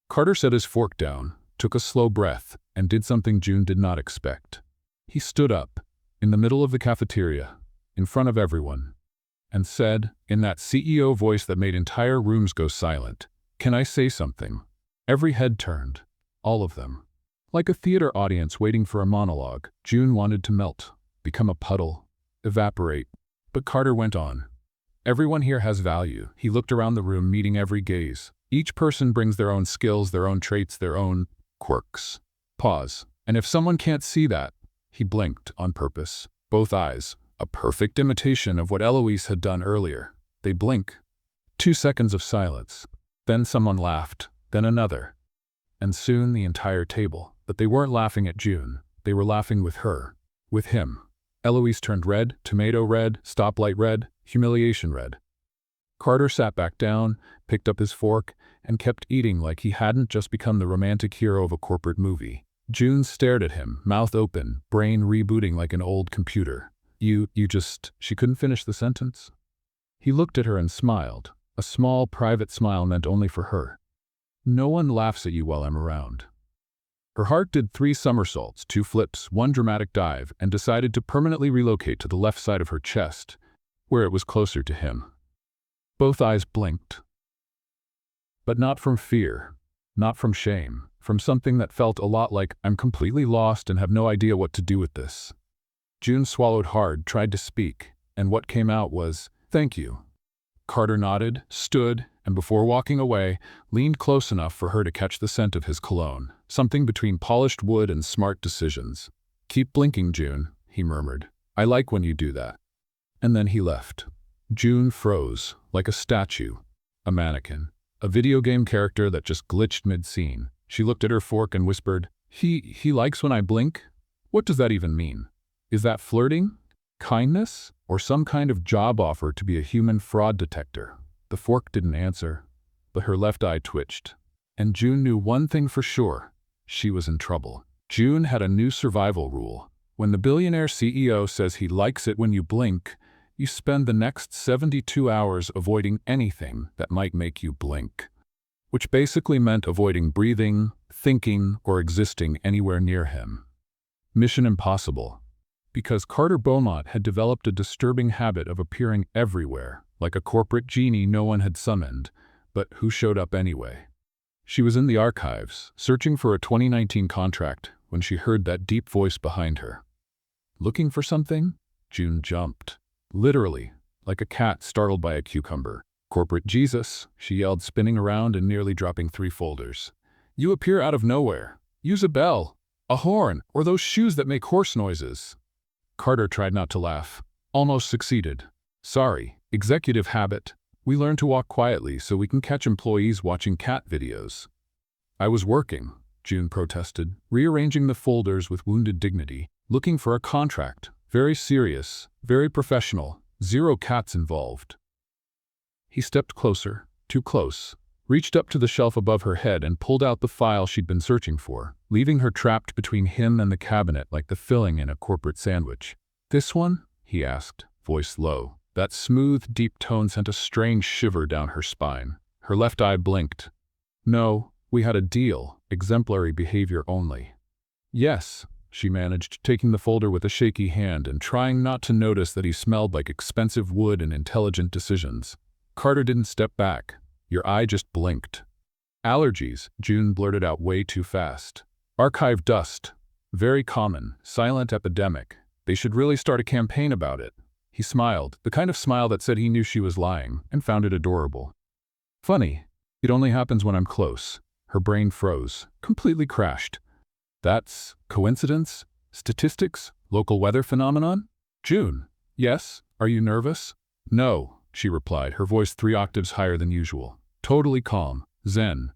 Carter set his fork down, took a slow breath, and did something June did not expect. He stood up, in the middle of the cafeteria, in front of everyone, and said, in that CEO voice that made entire rooms go silent, "Can I say something?" Every head turned. All of them. Like a theater audience waiting for a monologue, June wanted to melt, become a puddle, evaporate. But Carter went on. "Everyone here has value." He looked around the room, meeting every gaze. "Each person brings their own skills, their own traits, their own quirks." Pause. "And if someone can't see that," he blinked on purpose, both eyes, a perfect imitation of what Eloise had done earlier. They blink. 2 seconds of silence. Then someone laughed, then another. And soon the entire table. But they weren't laughing at June. They were laughing with her. With him. Eloise turned red, tomato red, stoplight red, humiliation red. Carter sat back down, picked up his fork, and kept eating like he hadn't just become the romantic hero of a corporate movie. June stared at him, mouth open, brain rebooting like an old computer. You just... She couldn't finish the sentence. He looked at her and smiled, a small, private smile meant only for her. "No one laughs at you while I'm around." Her heart did 3 somersaults, 2 flips, 1 dramatic dive, and decided to permanently relocate to the left side of her chest, where it was closer to him. Both eyes blinked. But not from fear, not from shame, from something that felt a lot like, "I'm completely lost and have no idea what to do with this." June swallowed hard, tried to speak, and what came out was, "Thank you." Carter nodded, stood, and before walking away, leaned close enough for her to catch the scent of his cologne, something between polished wood and smart decisions. "Keep blinking, June," he murmured. "I like when you do that." And then he left. June froze, like a statue, a mannequin, a video game character that just glitched mid-scene. She looked at her fork and whispered, He likes when I blink? What does that even mean? Is that flirting? Kindness? Or some kind of job offer to be a human fraud detector? The fork didn't answer, but her left eye twitched. And June knew one thing for sure. She was in trouble. June had a new survival rule. When the billionaire CEO says he likes it when you blink, you spend the next 72 hours avoiding anything that might make you blink. Which basically meant avoiding breathing, thinking, or existing anywhere near him. Mission impossible. Because Carter Bowmont had developed a disturbing habit of appearing everywhere, like a corporate genie no one had summoned, but who showed up anyway. She was in the archives, searching for a 2019 contract, when she heard that deep voice behind her. Looking for something? June jumped. Literally, like a cat startled by a cucumber. Corporate Jesus, she yelled, spinning around and nearly dropping 3 folders. You appear out of nowhere. Use a bell, a horn, or those shoes that make horse noises. Carter tried not to laugh. Almost succeeded. Sorry, executive habit. We learn to walk quietly so we can catch employees watching cat videos. I was working, June protested, rearranging the folders with wounded dignity, looking for a contract. Very serious, very professional, 0 cats involved. He stepped closer, too close, reached up to the shelf above her head and pulled out the file she'd been searching for, leaving her trapped between him and the cabinet like the filling in a corporate sandwich. This one? He asked, voice low. That smooth, deep tone sent a strange shiver down her spine. Her left eye blinked. No, we had a deal, exemplary behavior only. Yes, she managed, taking the folder with a shaky hand and trying not to notice that he smelled like expensive wood and intelligent decisions. Carter didn't step back. Your eye just blinked. Allergies, June blurted out way too fast. Archive dust. Very common, silent epidemic. They should really start a campaign about it. He smiled, the kind of smile that said he knew she was lying, and found it adorable. Funny. It only happens when I'm close. Her brain froze, completely crashed. That's coincidence? Statistics? Local weather phenomenon? June. Yes? Are you nervous? No, she replied, her voice 3 octaves higher than usual. Totally calm. Zen.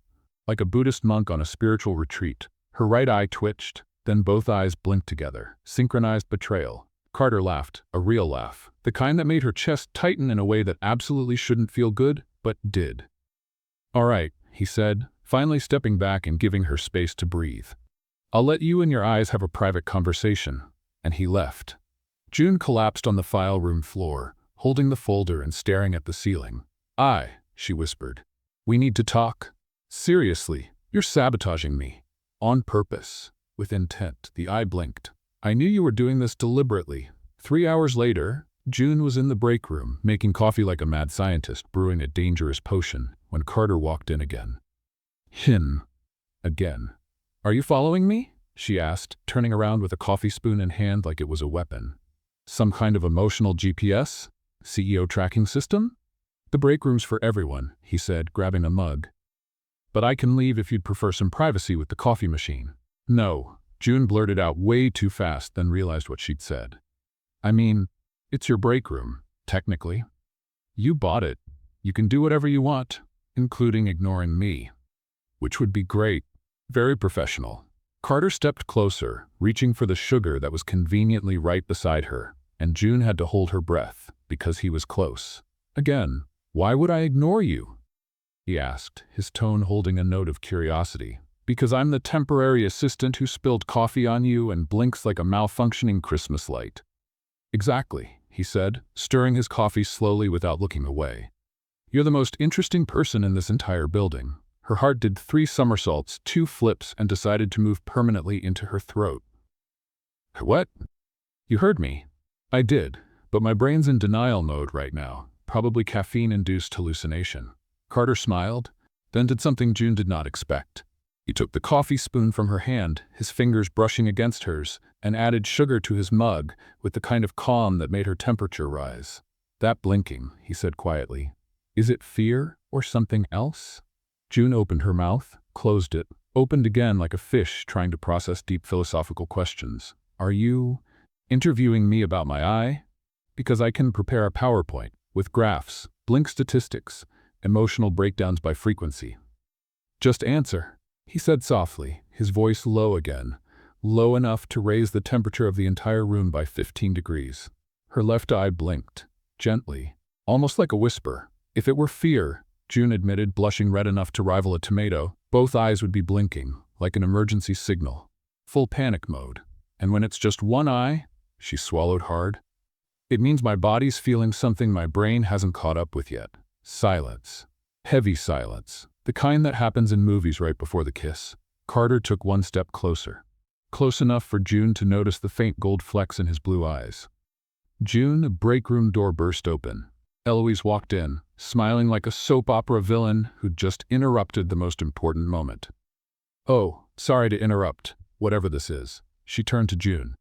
Like a Buddhist monk on a spiritual retreat. Her right eye twitched, then both eyes blinked together. Synchronized betrayal. Carter laughed, a real laugh. The kind that made her chest tighten in a way that absolutely shouldn't feel good, but did. All right, he said, finally stepping back and giving her space to breathe. I'll let you and your eyes have a private conversation. And he left. June collapsed on the file room floor, holding the folder and staring at the ceiling. She whispered. We need to talk. Seriously, you're sabotaging me. On purpose. With intent, the eye blinked. I knew you were doing this deliberately. 3 hours later, June was in the break room, making coffee like a mad scientist, brewing a dangerous potion, when Carter walked in again. Him. Again. Are you following me? She asked, turning around with a coffee spoon in hand like it was a weapon. Some kind of emotional GPS? CEO tracking system? The break room's for everyone, he said, grabbing a mug. But I can leave if you'd prefer some privacy with the coffee machine. No, June blurted out way too fast, then realized what she'd said. I mean, it's your break room, technically. You bought it. You can do whatever you want, including ignoring me. Which would be great. Very professional. Carter stepped closer, reaching for the sugar that was conveniently right beside her, and June had to hold her breath, because he was close. Again, why would I ignore you? He asked, his tone holding a note of curiosity. Because I'm the temporary assistant who spilled coffee on you and blinks like a malfunctioning Christmas light. Exactly, he said, stirring his coffee slowly without looking away. You're the most interesting person in this entire building. Her heart did 3 somersaults, 2 flips, and decided to move permanently into her throat. What? You heard me. I did, but my brain's in denial mode right now, probably caffeine-induced hallucination. Carter smiled, then did something June did not expect. He took the coffee spoon from her hand, his fingers brushing against hers, and added sugar to his mug with the kind of calm that made her temperature rise. That blinking, he said quietly. Is it fear or something else? June opened her mouth, closed it, opened again like a fish trying to process deep philosophical questions. Are you interviewing me about my eye? Because I can prepare a PowerPoint with graphs, blink statistics, emotional breakdowns by frequency. Just answer, he said softly, his voice low again, low enough to raise the temperature of the entire room by 15 degrees. Her left eye blinked, gently, almost like a whisper. If it were fear, June admitted, blushing red enough to rival a tomato, both eyes would be blinking, like an emergency signal. Full panic mode. And when it's just one eye, she swallowed hard. It means my body's feeling something my brain hasn't caught up with yet. Silence. Heavy silence. The kind that happens in movies right before the kiss. Carter took one step closer. Close enough for June to notice the faint gold flecks in his blue eyes. June, the break room door burst open. Eloise walked in, smiling like a soap opera villain who'd just interrupted the most important moment. "Oh, sorry to interrupt, whatever this is." She turned to June.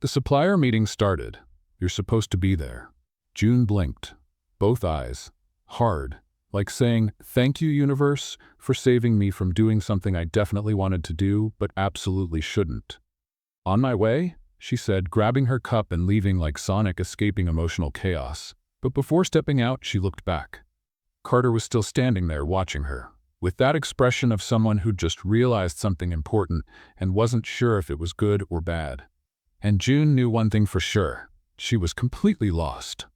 "The supplier meeting started. You're supposed to be there." June blinked, both eyes, hard, like saying, "Thank you, universe, for saving me from doing something I definitely wanted to do, but absolutely shouldn't." "On my way," she said, grabbing her cup and leaving like Sonic escaping emotional chaos. But before stepping out, she looked back. Carter was still standing there watching her, with that expression of someone who'd just realized something important and wasn't sure if it was good or bad. And June knew one thing for sure. She was completely lost.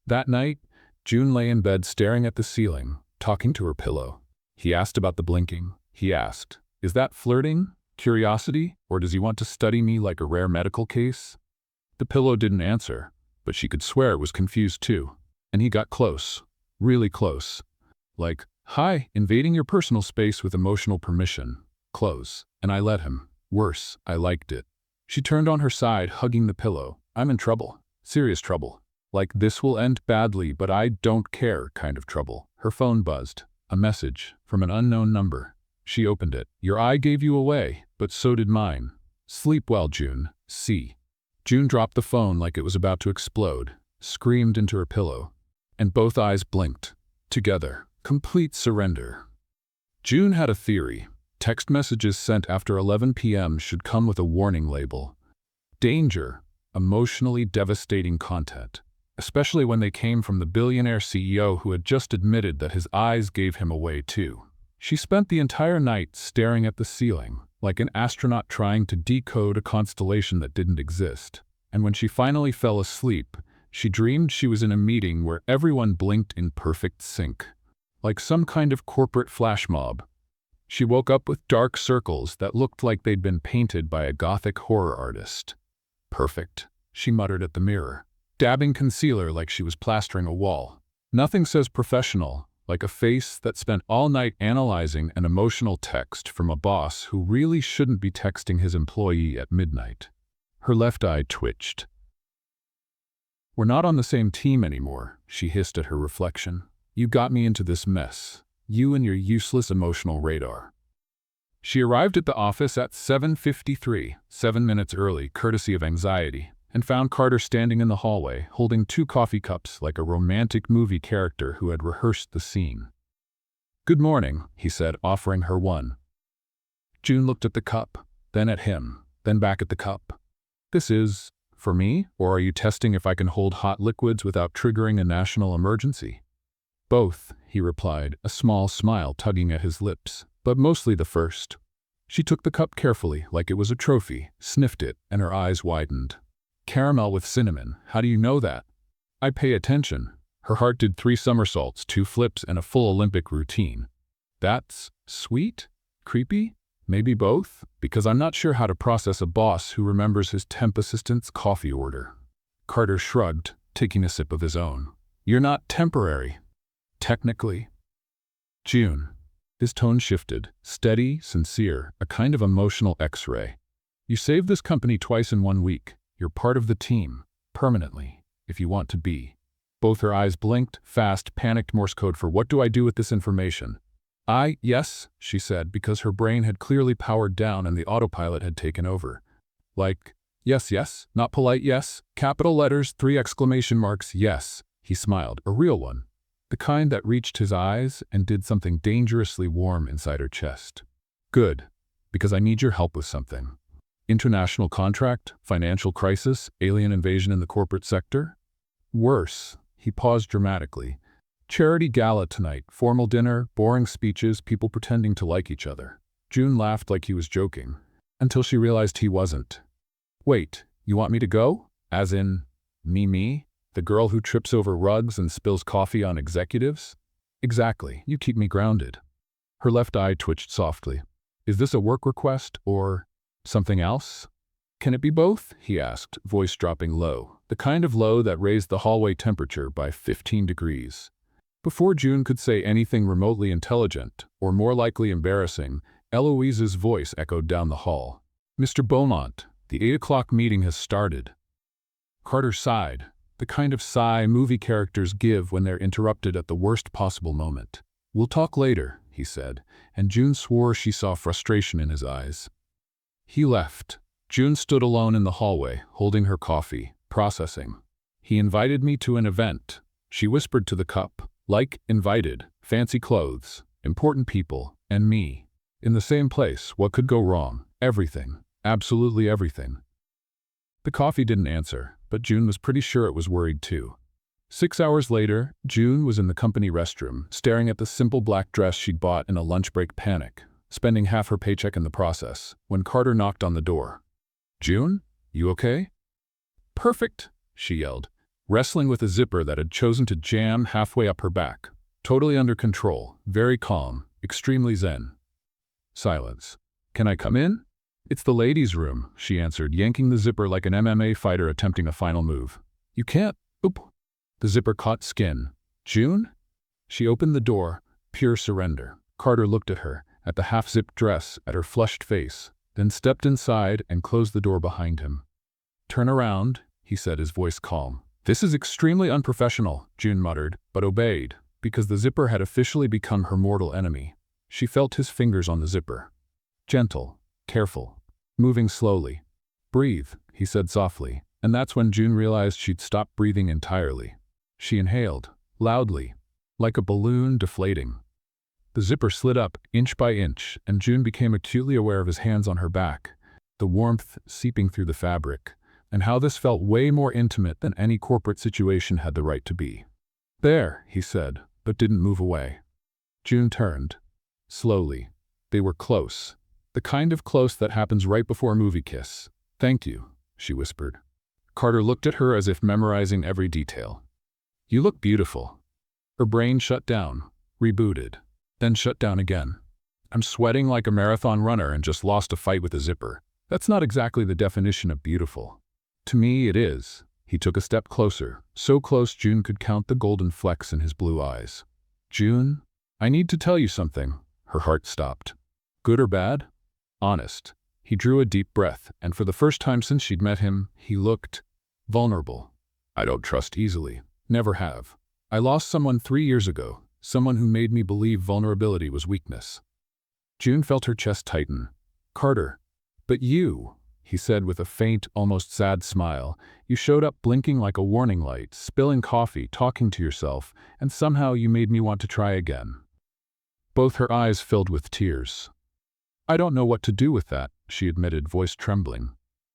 That night, June lay in bed staring at the ceiling, talking to her pillow. He asked about the blinking. He asked, "Is that flirting? Curiosity? Or does he want to study me like a rare medical case?" The pillow didn't answer, but she could swear it was confused too. And he got close, really close. Like, "Hi, invading your personal space with emotional permission." Close. And I let him. Worse, I liked it. She turned on her side, hugging the pillow. "I'm in trouble. Serious trouble. Like this will end badly, but I don't care kind of trouble." Her phone buzzed. A message from an unknown number. She opened it. "Your eye gave you away, but so did mine. Sleep well, June. C." June dropped the phone like it was about to explode, screamed into her pillow, and both eyes blinked. Together. Complete surrender. June had a theory. Text messages sent after 11 p.m. should come with a warning label. Danger. Emotionally devastating content. Especially when they came from the billionaire CEO who had just admitted that his eyes gave him away too. She spent the entire night staring at the ceiling, like an astronaut trying to decode a constellation that didn't exist. And when she finally fell asleep, she dreamed she was in a meeting where everyone blinked in perfect sync, like some kind of corporate flash mob. She woke up with dark circles that looked like they'd been painted by a gothic horror artist. "Perfect," she muttered at the mirror, dabbing concealer like she was plastering a wall. Nothing says professional, like a face that spent all night analyzing an emotional text from a boss who really shouldn't be texting his employee at midnight. Her left eye twitched. "We're not on the same team anymore," she hissed at her reflection. "You got me into this mess. You and your useless emotional radar." She arrived at the office at 7:53, 7 minutes early, courtesy of anxiety, and found Carter standing in the hallway, holding 2 coffee cups like a romantic movie character who had rehearsed the scene. "Good morning," he said, offering her one. June looked at the cup, then at him, then back at the cup. "This is for me, or are you testing if I can hold hot liquids without triggering a national emergency?" "Both," he replied, a small smile tugging at his lips, "but mostly the first." She took the cup carefully, like it was a trophy, sniffed it, and her eyes widened. "Caramel with cinnamon, how do you know that?" "I pay attention." Her heart did 3 somersaults, 2 flips, and a full Olympic routine. "That's sweet? Creepy? Maybe both? Because I'm not sure how to process a boss who remembers his temp assistant's coffee order." Carter shrugged, taking a sip of his own. "You're not temporary." "Technically." "June." His tone shifted, steady, sincere, a kind of emotional X-ray. "You saved this company twice in 1 week. You're part of the team, permanently, if you want to be." Both her eyes blinked, fast, panicked Morse code for "What do I do with this information?" Yes," she said, because her brain had clearly powered down and the autopilot had taken over. "Like, yes, not polite yes, capital letters, 3 exclamation marks, yes." He smiled, a real one. The kind that reached his eyes and did something dangerously warm inside her chest. "Good, because I need your help with something." "International contract, financial crisis, alien invasion in the corporate sector?" "Worse." He paused dramatically. "Charity gala tonight, formal dinner, boring speeches, people pretending to like each other." June laughed like he was joking, until she realized he wasn't. Wait, you want me to go? As in, me? The girl who trips over rugs and spills coffee on executives? Exactly, you keep me grounded. Her left eye twitched softly. Is this a work request or something else? Can it be both? He asked, voice dropping low, the kind of low that raised the hallway temperature by 15 degrees. Before June could say anything remotely intelligent, or more likely embarrassing, Eloise's voice echoed down the hall. Mr. Beaumont, the 8 o'clock meeting has started. Carter sighed, the kind of sigh movie characters give when they're interrupted at the worst possible moment. We'll talk later, he said, and June swore she saw frustration in his eyes. He left. June stood alone in the hallway, holding her coffee, processing. He invited me to an event, she whispered to the cup. Like, invited, fancy clothes, important people, and me. In the same place, what could go wrong? Everything. Absolutely everything. The coffee didn't answer, but June was pretty sure it was worried too. 6 hours later, June was in the company restroom, staring at the simple black dress she'd bought in a lunch break panic, spending half her paycheck in the process, when Carter knocked on the door. June? You okay? Perfect, she yelled, wrestling with a zipper that had chosen to jam halfway up her back. Totally under control, very calm, extremely zen. Silence. Can I come in? It's the ladies' room, she answered, yanking the zipper like an MMA fighter attempting a final move. You can't. Oop. The zipper caught skin. June? She opened the door, pure surrender. Carter looked at her, at the half-zipped dress, at her flushed face, then stepped inside and closed the door behind him. Turn around, he said, his voice calm. This is extremely unprofessional, June muttered, but obeyed, because the zipper had officially become her mortal enemy. She felt his fingers on the zipper. Gentle, careful, moving slowly. Breathe, he said softly, and that's when June realized she'd stopped breathing entirely. She inhaled, loudly, like a balloon deflating. The zipper slid up, inch by inch, and June became acutely aware of his hands on her back, the warmth seeping through the fabric, and how this felt way more intimate than any corporate situation had the right to be. There, he said, but didn't move away. June turned. Slowly. They were close. The kind of close that happens right before a movie kiss. Thank you, she whispered. Carter looked at her as if memorizing every detail. You look beautiful. Her brain shut down, rebooted, then shut down again. I'm sweating like a marathon runner and just lost a fight with a zipper. That's not exactly the definition of beautiful. To me, it is. He took a step closer, so close June could count the golden flecks in his blue eyes. June, I need to tell you something. Her heart stopped. Good or bad? Honest. He drew a deep breath, and for the first time since she'd met him, he looked vulnerable. I don't trust easily. Never have. I lost someone 3 years ago, someone who made me believe vulnerability was weakness. June felt her chest tighten. Carter, but you, he said with a faint, almost sad smile, you showed up blinking like a warning light, spilling coffee, talking to yourself, and somehow you made me want to try again. Both her eyes filled with tears. I don't know what to do with that, she admitted, voice trembling.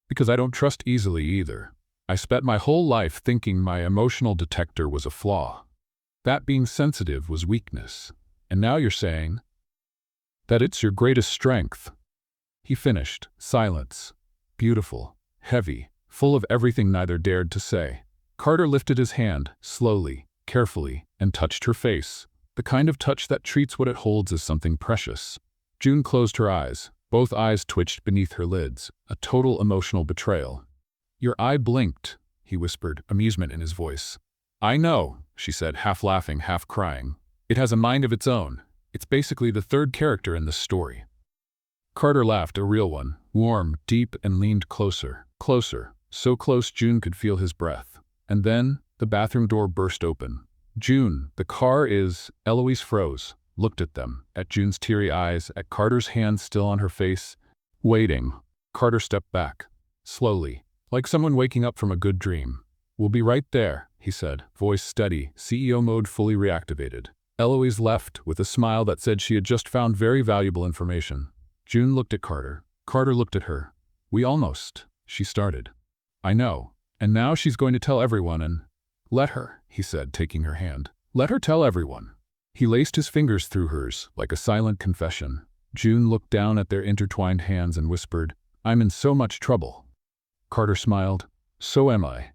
Because I don't trust easily either. I spent my whole life thinking my emotional detector was a flaw. That being sensitive was weakness. And now you're saying that it's your greatest strength. He finished. Silence. Beautiful, heavy, full of everything neither dared to say. Carter lifted his hand, slowly, carefully, and touched her face, the kind of touch that treats what it holds as something precious. June closed her eyes. Both eyes twitched beneath her lids, a total emotional betrayal. Your eye blinked, he whispered, amusement in his voice. I know, she said, half laughing, half crying. It has a mind of its own. It's basically the third character in this story. Carter laughed, a real one, warm, deep, and leaned closer, closer, so close June could feel his breath. And then, the bathroom door burst open. June, the car is... Eloise froze, looked at them, at June's teary eyes, at Carter's hand still on her face. Waiting. Carter stepped back, slowly, like someone waking up from a good dream. We'll be right there, he said, voice steady, CEO mode fully reactivated. Eloise left, with a smile that said she had just found very valuable information. June looked at Carter. Carter looked at her. We almost, she started. I know. And now she's going to tell everyone and... Let her, he said, taking her hand. Let her tell everyone. He laced his fingers through hers, like a silent confession. June looked down at their intertwined hands and whispered, "I'm in so much trouble." Carter smiled. "So am I."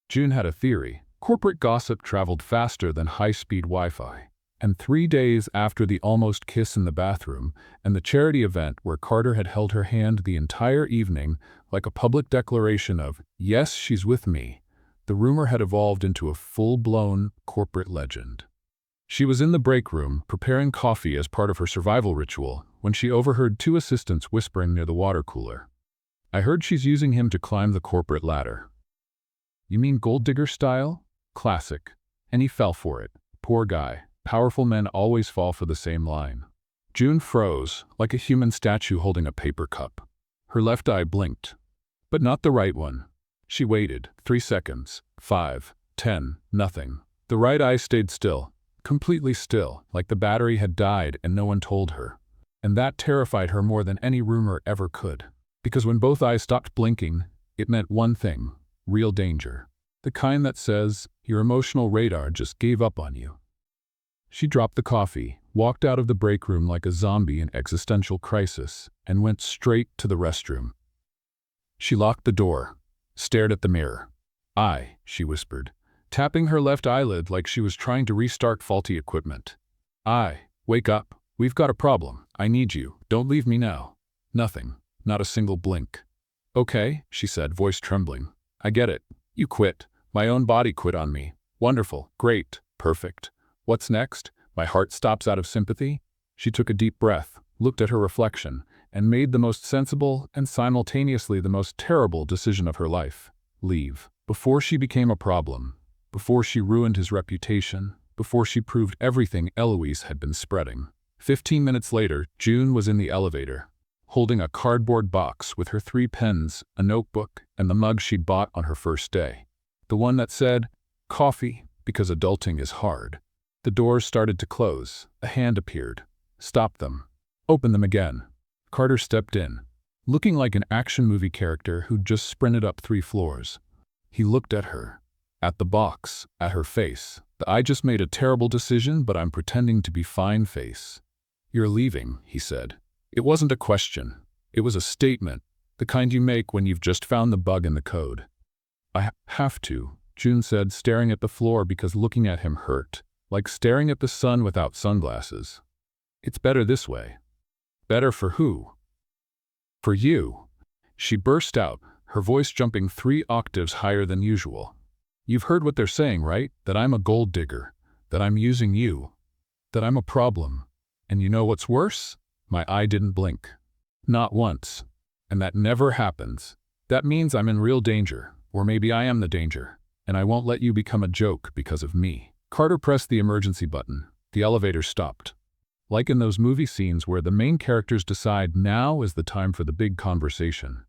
June had a theory. Corporate gossip traveled faster than high-speed Wi-Fi. And 3 days after the almost kiss in the bathroom and the charity event where Carter had held her hand the entire evening like a public declaration of, "Yes, she's with me," the rumor had evolved into a full-blown corporate legend. She was in the break room, preparing coffee as part of her survival ritual, when she overheard 2 assistants whispering near the water cooler. "I heard she's using him to climb the corporate ladder." "You mean gold digger style?" "Classic." And he fell for it. Poor guy. Powerful men always fall for the same line. June froze, like a human statue holding a paper cup. Her left eye blinked. But not the right one. She waited. 3 seconds. 5. 10. Nothing. The right eye stayed still. Completely still, like the battery had died and no one told her. And that terrified her more than any rumor ever could. Because when both eyes stopped blinking, it meant one thing: real danger. The kind that says, your emotional radar just gave up on you. She dropped the coffee, walked out of the break room like a zombie in existential crisis, and went straight to the restroom. She locked the door, stared at the mirror. "I," she whispered, tapping her left eyelid like she was trying to restart faulty equipment. "I, wake up. We've got a problem. I need you. Don't leave me now." Nothing. Not a single blink. "Okay," she said, voice trembling. "I get it. You quit. My own body quit on me. Wonderful. Great. Perfect. What's next? My heart stops out of sympathy?" She took a deep breath, looked at her reflection, and made the most sensible and simultaneously the most terrible decision of her life. Leave. Before she became a problem, before she ruined his reputation, before she proved everything Eloise had been spreading. 15 minutes later, June was in the elevator, holding a cardboard box with her 3 pens, a notebook, and the mug she'd bought on her first day. The one that said, "Coffee, because adulting is hard." The doors started to close. A hand appeared. "Stop them. Open them again." Carter stepped in, looking like an action movie character who'd just sprinted up 3 floors. He looked at her, at the box, at her face. The "I just made a terrible decision, but I'm pretending to be fine" face. "You're leaving," he said. It wasn't a question. It was a statement, the kind you make when you've just found the bug in the code. "I have to," June said, staring at the floor because looking at him hurt. Like staring at the sun without sunglasses. "It's better this way." "Better for who?" "For you." She burst out, her voice jumping 3 octaves higher than usual. "You've heard what they're saying, right? That I'm a gold digger. That I'm using you. That I'm a problem. And you know what's worse? My eye didn't blink. Not once. And that never happens. That means I'm in real danger. Or maybe I am the danger. And I won't let you become a joke because of me." Carter pressed the emergency button. The elevator stopped. Like in those movie scenes where the main characters decide now is the time for the big conversation.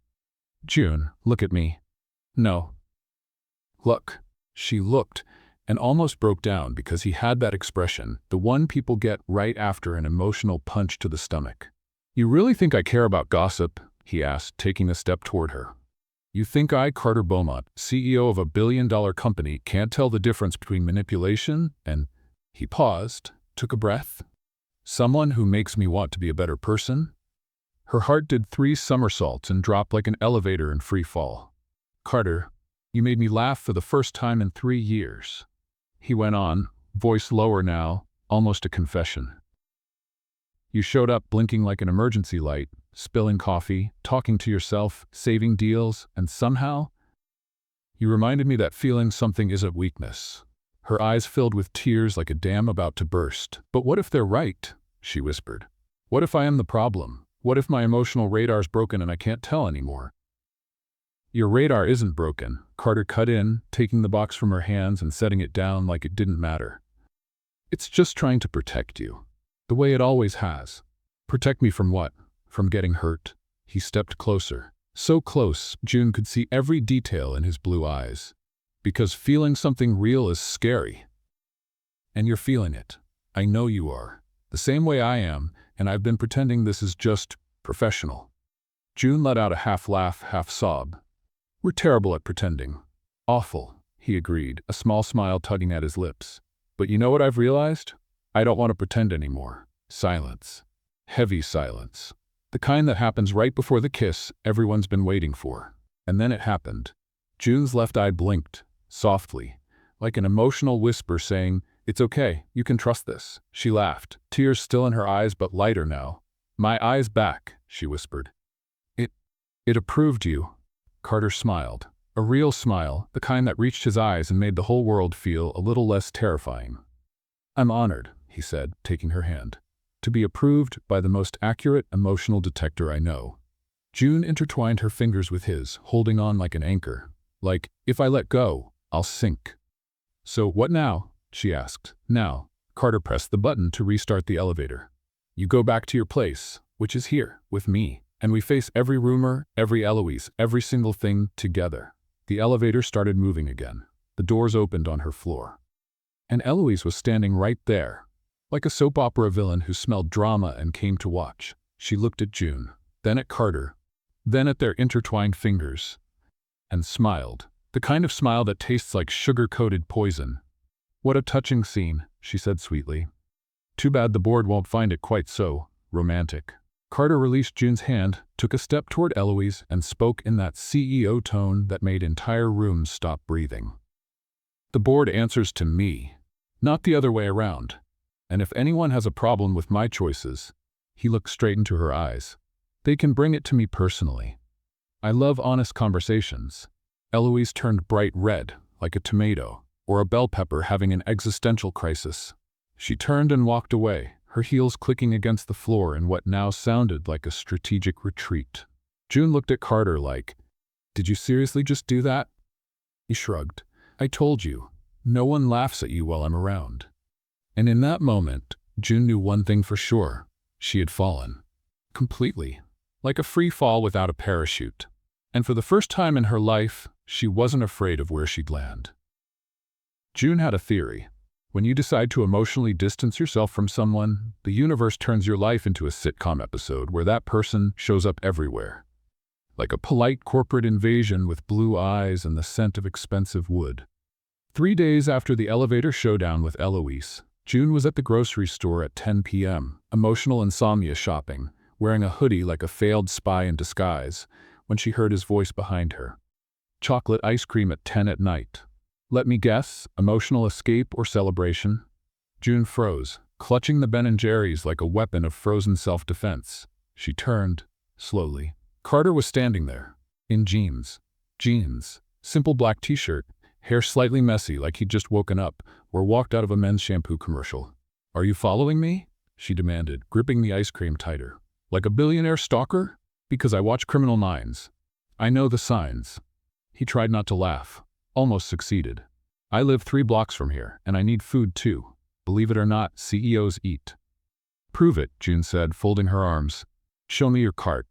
"June, look at me." "No." "Look." She looked and almost broke down because he had that expression, the one people get right after an emotional punch to the stomach. "You really think I care about gossip?" he asked, taking a step toward her. "You think I, Carter Bowmont, CEO of a billion-dollar company, can't tell the difference between manipulation and—" He paused, took a breath. "Someone who makes me want to be a better person?" Her heart did 3 somersaults and dropped like an elevator in free fall. "Carter, you made me laugh for the first time in 3 years." He went on, voice lower now, almost a confession. "You showed up blinking like an emergency light, spilling coffee, talking to yourself, saving deals, and somehow you reminded me that feeling something isn't weakness." Her eyes filled with tears like a dam about to burst. "But what if they're right?" she whispered. "What if I am the problem? What if my emotional radar's broken and I can't tell anymore?" "Your radar isn't broken," Carter cut in, taking the box from her hands and setting it down like it didn't matter. "It's just trying to protect you. The way it always has." "Protect me from what?" "From getting hurt." He stepped closer. So close, June could see every detail in his blue eyes. "Because feeling something real is scary. And you're feeling it. I know you are. The same way I am, and I've been pretending this is just professional." June let out a half-laugh, half-sob. "We're terrible at pretending." "Awful," he agreed, a small smile tugging at his lips. "But you know what I've realized? I don't want to pretend anymore." Silence. Heavy silence. The kind that happens right before the kiss everyone's been waiting for. And then it happened. June's left eye blinked, softly, like an emotional whisper saying, "It's okay, you can trust this." She laughed, tears still in her eyes but lighter now. "My eyes back," she whispered. It approved you." Carter smiled. A real smile, the kind that reached his eyes and made the whole world feel a little less terrifying. "I'm honored," he said, taking her hand, "to be approved by the most accurate emotional detector I know." June intertwined her fingers with his, holding on like an anchor. Like, if I let go, I'll sink. "So what now?" she asked. "Now." Carter pressed the button to restart the elevator. "You go back to your place, which is here, with me, and we face every rumor, every Eloise, every single thing together." The elevator started moving again. The doors opened on her floor. And Eloise was standing right there, like a soap opera villain who smelled drama and came to watch. She looked at June, then at Carter, then at their intertwined fingers, and smiled. The kind of smile that tastes like sugar-coated poison. "What a touching scene," she said sweetly. "Too bad the board won't find it quite so romantic." Carter released June's hand, took a step toward Eloise, and spoke in that CEO tone that made entire rooms stop breathing. "The board answers to me, not the other way around. And if anyone has a problem with my choices," he looked straight into her eyes, "they can bring it to me personally. I love honest conversations." Eloise turned bright red, like a tomato, or a bell pepper having an existential crisis. She turned and walked away, her heels clicking against the floor in what now sounded like a strategic retreat. June looked at Carter like, "Did you seriously just do that?" He shrugged. "I told you, no one laughs at you while I'm around." And in that moment, June knew one thing for sure. She had fallen. Completely. Like a free fall without a parachute. And for the first time in her life, she wasn't afraid of where she'd land. June had a theory. When you decide to emotionally distance yourself from someone, the universe turns your life into a sitcom episode where that person shows up everywhere. Like a polite corporate invasion with blue eyes and the scent of expensive wood. 3 days after the elevator showdown with Eloise, June was at the grocery store at 10 p.m., emotional insomnia shopping, wearing a hoodie like a failed spy in disguise, when she heard his voice behind her. "Chocolate ice cream at 10 at night. Let me guess, emotional escape or celebration?" June froze, clutching the Ben & Jerry's like a weapon of frozen self-defense. She turned, slowly. Carter was standing there, in jeans, simple black t-shirt, hair slightly messy like he'd just woken up or walked out of a men's shampoo commercial. "Are you following me?" she demanded, gripping the ice cream tighter. "Like a billionaire stalker? Because I watch Criminal Minds. I know the signs." He tried not to laugh. Almost succeeded. "I live 3 blocks from here, and I need food too. Believe it or not, CEOs eat." "Prove it," June said, folding her arms. "Show me your cart."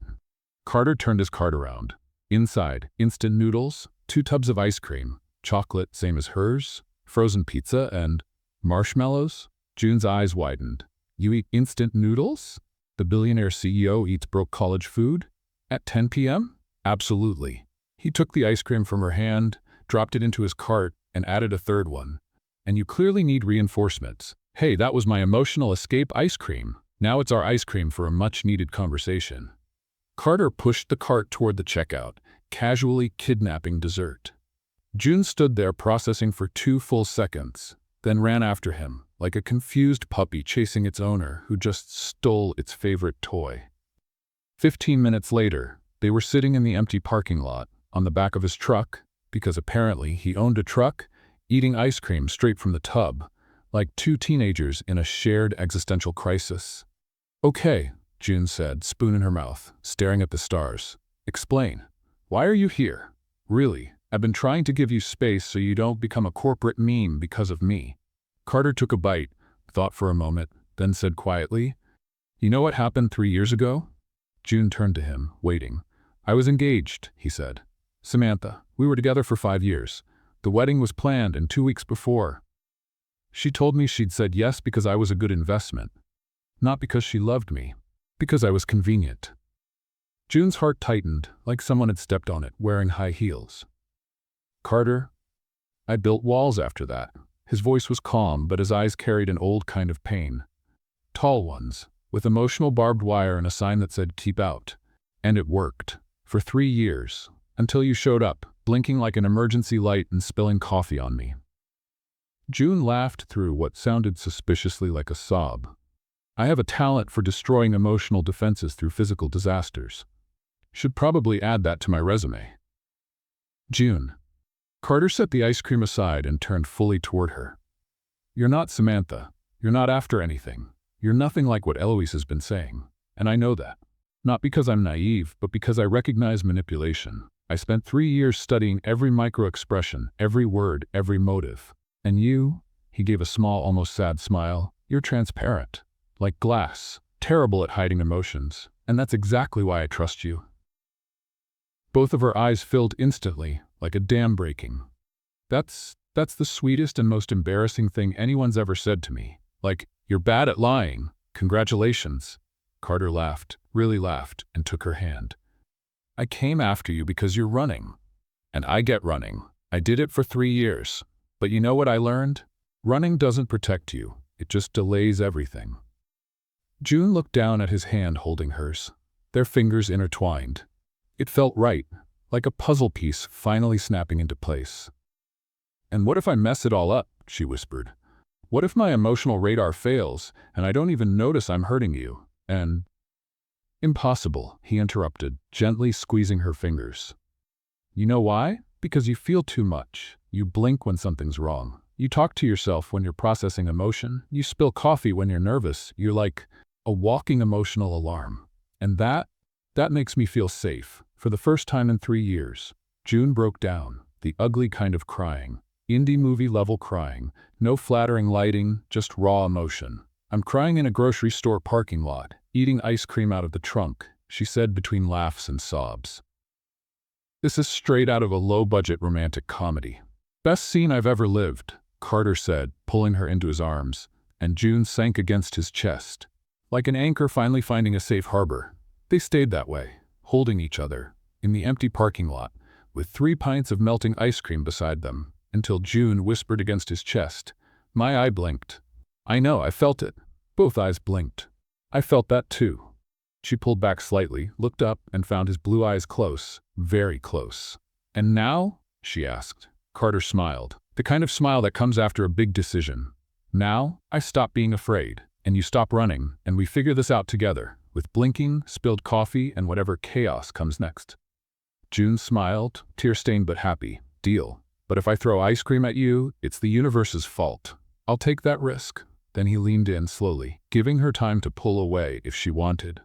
Carter turned his cart around. Inside, instant noodles, 2 tubs of ice cream, chocolate same as hers, frozen pizza, and marshmallows. June's eyes widened. "You eat instant noodles? The billionaire CEO eats broke college food? At 10 p.m.? "Absolutely." He took the ice cream from her hand, dropped it into his cart, and added a 3rd one. "And you clearly need reinforcements. Hey, that was my emotional escape ice cream. Now it's our ice cream for a much-needed conversation." Carter pushed the cart toward the checkout, casually kidnapping dessert. June stood there processing for 2 full seconds, then ran after him, like a confused puppy chasing its owner who just stole its favorite toy. 15 minutes later, they were sitting in the empty parking lot, on the back of his truck, because apparently he owned a truck, eating ice cream straight from the tub, like 2 teenagers in a shared existential crisis. "Okay," June said, spoon in her mouth, staring at the stars. "Explain. Why are you here? Really, I've been trying to give you space so you don't become a corporate meme because of me." Carter took a bite, thought for a moment, then said quietly, "You know what happened 3 years ago?" June turned to him, waiting. "I was engaged," he said. "Samantha. We were together for 5 years. The wedding was planned, and 2 weeks before, she told me she'd said yes because I was a good investment. Not because she loved me. Because I was convenient." June's heart tightened, like someone had stepped on it, wearing high heels. "Carter, I built walls after that." His voice was calm, but his eyes carried an old kind of pain. "Tall ones. with emotional barbed wire and a sign that said keep out. And it worked. For 3 years. Until you showed up, blinking like an emergency light and spilling coffee on me. June laughed through what sounded suspiciously like a sob. I have a talent for destroying emotional defenses through physical disasters. Should probably add that to my resume. June. Carter set the ice cream aside and turned fully toward her. You're not Samantha. You're not after anything. You're nothing like what Eloise has been saying. And I know that. Not because I'm naive, but because I recognize manipulation. I spent 3 years studying every micro-expression, every word, every motive. And you, he gave a small, almost sad smile, you're transparent. Like glass. Terrible at hiding emotions. And that's exactly why I trust you. Both of her eyes filled instantly, like a dam breaking. That's the sweetest and most embarrassing thing anyone's ever said to me. Like, you're bad at lying. Congratulations. Carter laughed, really laughed, and took her hand. I came after you because you're running. And I get running. I did it for 3 years. But you know what I learned? Running doesn't protect you. It just delays everything. June looked down at his hand holding hers. Their fingers intertwined. It felt right, like a puzzle piece finally snapping into place. And what if I mess it all up? She whispered. What if my emotional radar fails, and I don't even notice I'm hurting you? And… Impossible, he interrupted, gently squeezing her fingers. You know why? Because you feel too much. You blink when something's wrong. You talk to yourself when you're processing emotion. You spill coffee when you're nervous. You're like a walking emotional alarm. And that makes me feel safe. For the first time in 3 years, June broke down, the ugly kind of crying. Indie movie level crying. No flattering lighting, just raw emotion. I'm crying in a grocery store parking lot, eating ice cream out of the trunk, she said between laughs and sobs. This is straight out of a low-budget romantic comedy. Best scene I've ever lived, Carter said, pulling her into his arms, and June sank against his chest. Like an anchor finally finding a safe harbor. They stayed that way, holding each other, in the empty parking lot, with 3 pints of melting ice cream beside them, until June whispered against his chest. My eye blinked. I know, I felt it. Both eyes blinked. I felt that too. She pulled back slightly, looked up, and found his blue eyes close, very close. And now? She asked. Carter smiled, the kind of smile that comes after a big decision. Now, I stop being afraid, and you stop running, and we figure this out together, with blinking, spilled coffee, and whatever chaos comes next. June smiled, tear-stained but happy. Deal. But if I throw ice cream at you, it's the universe's fault. I'll take that risk. Then he leaned in slowly, giving her time to pull away if she wanted.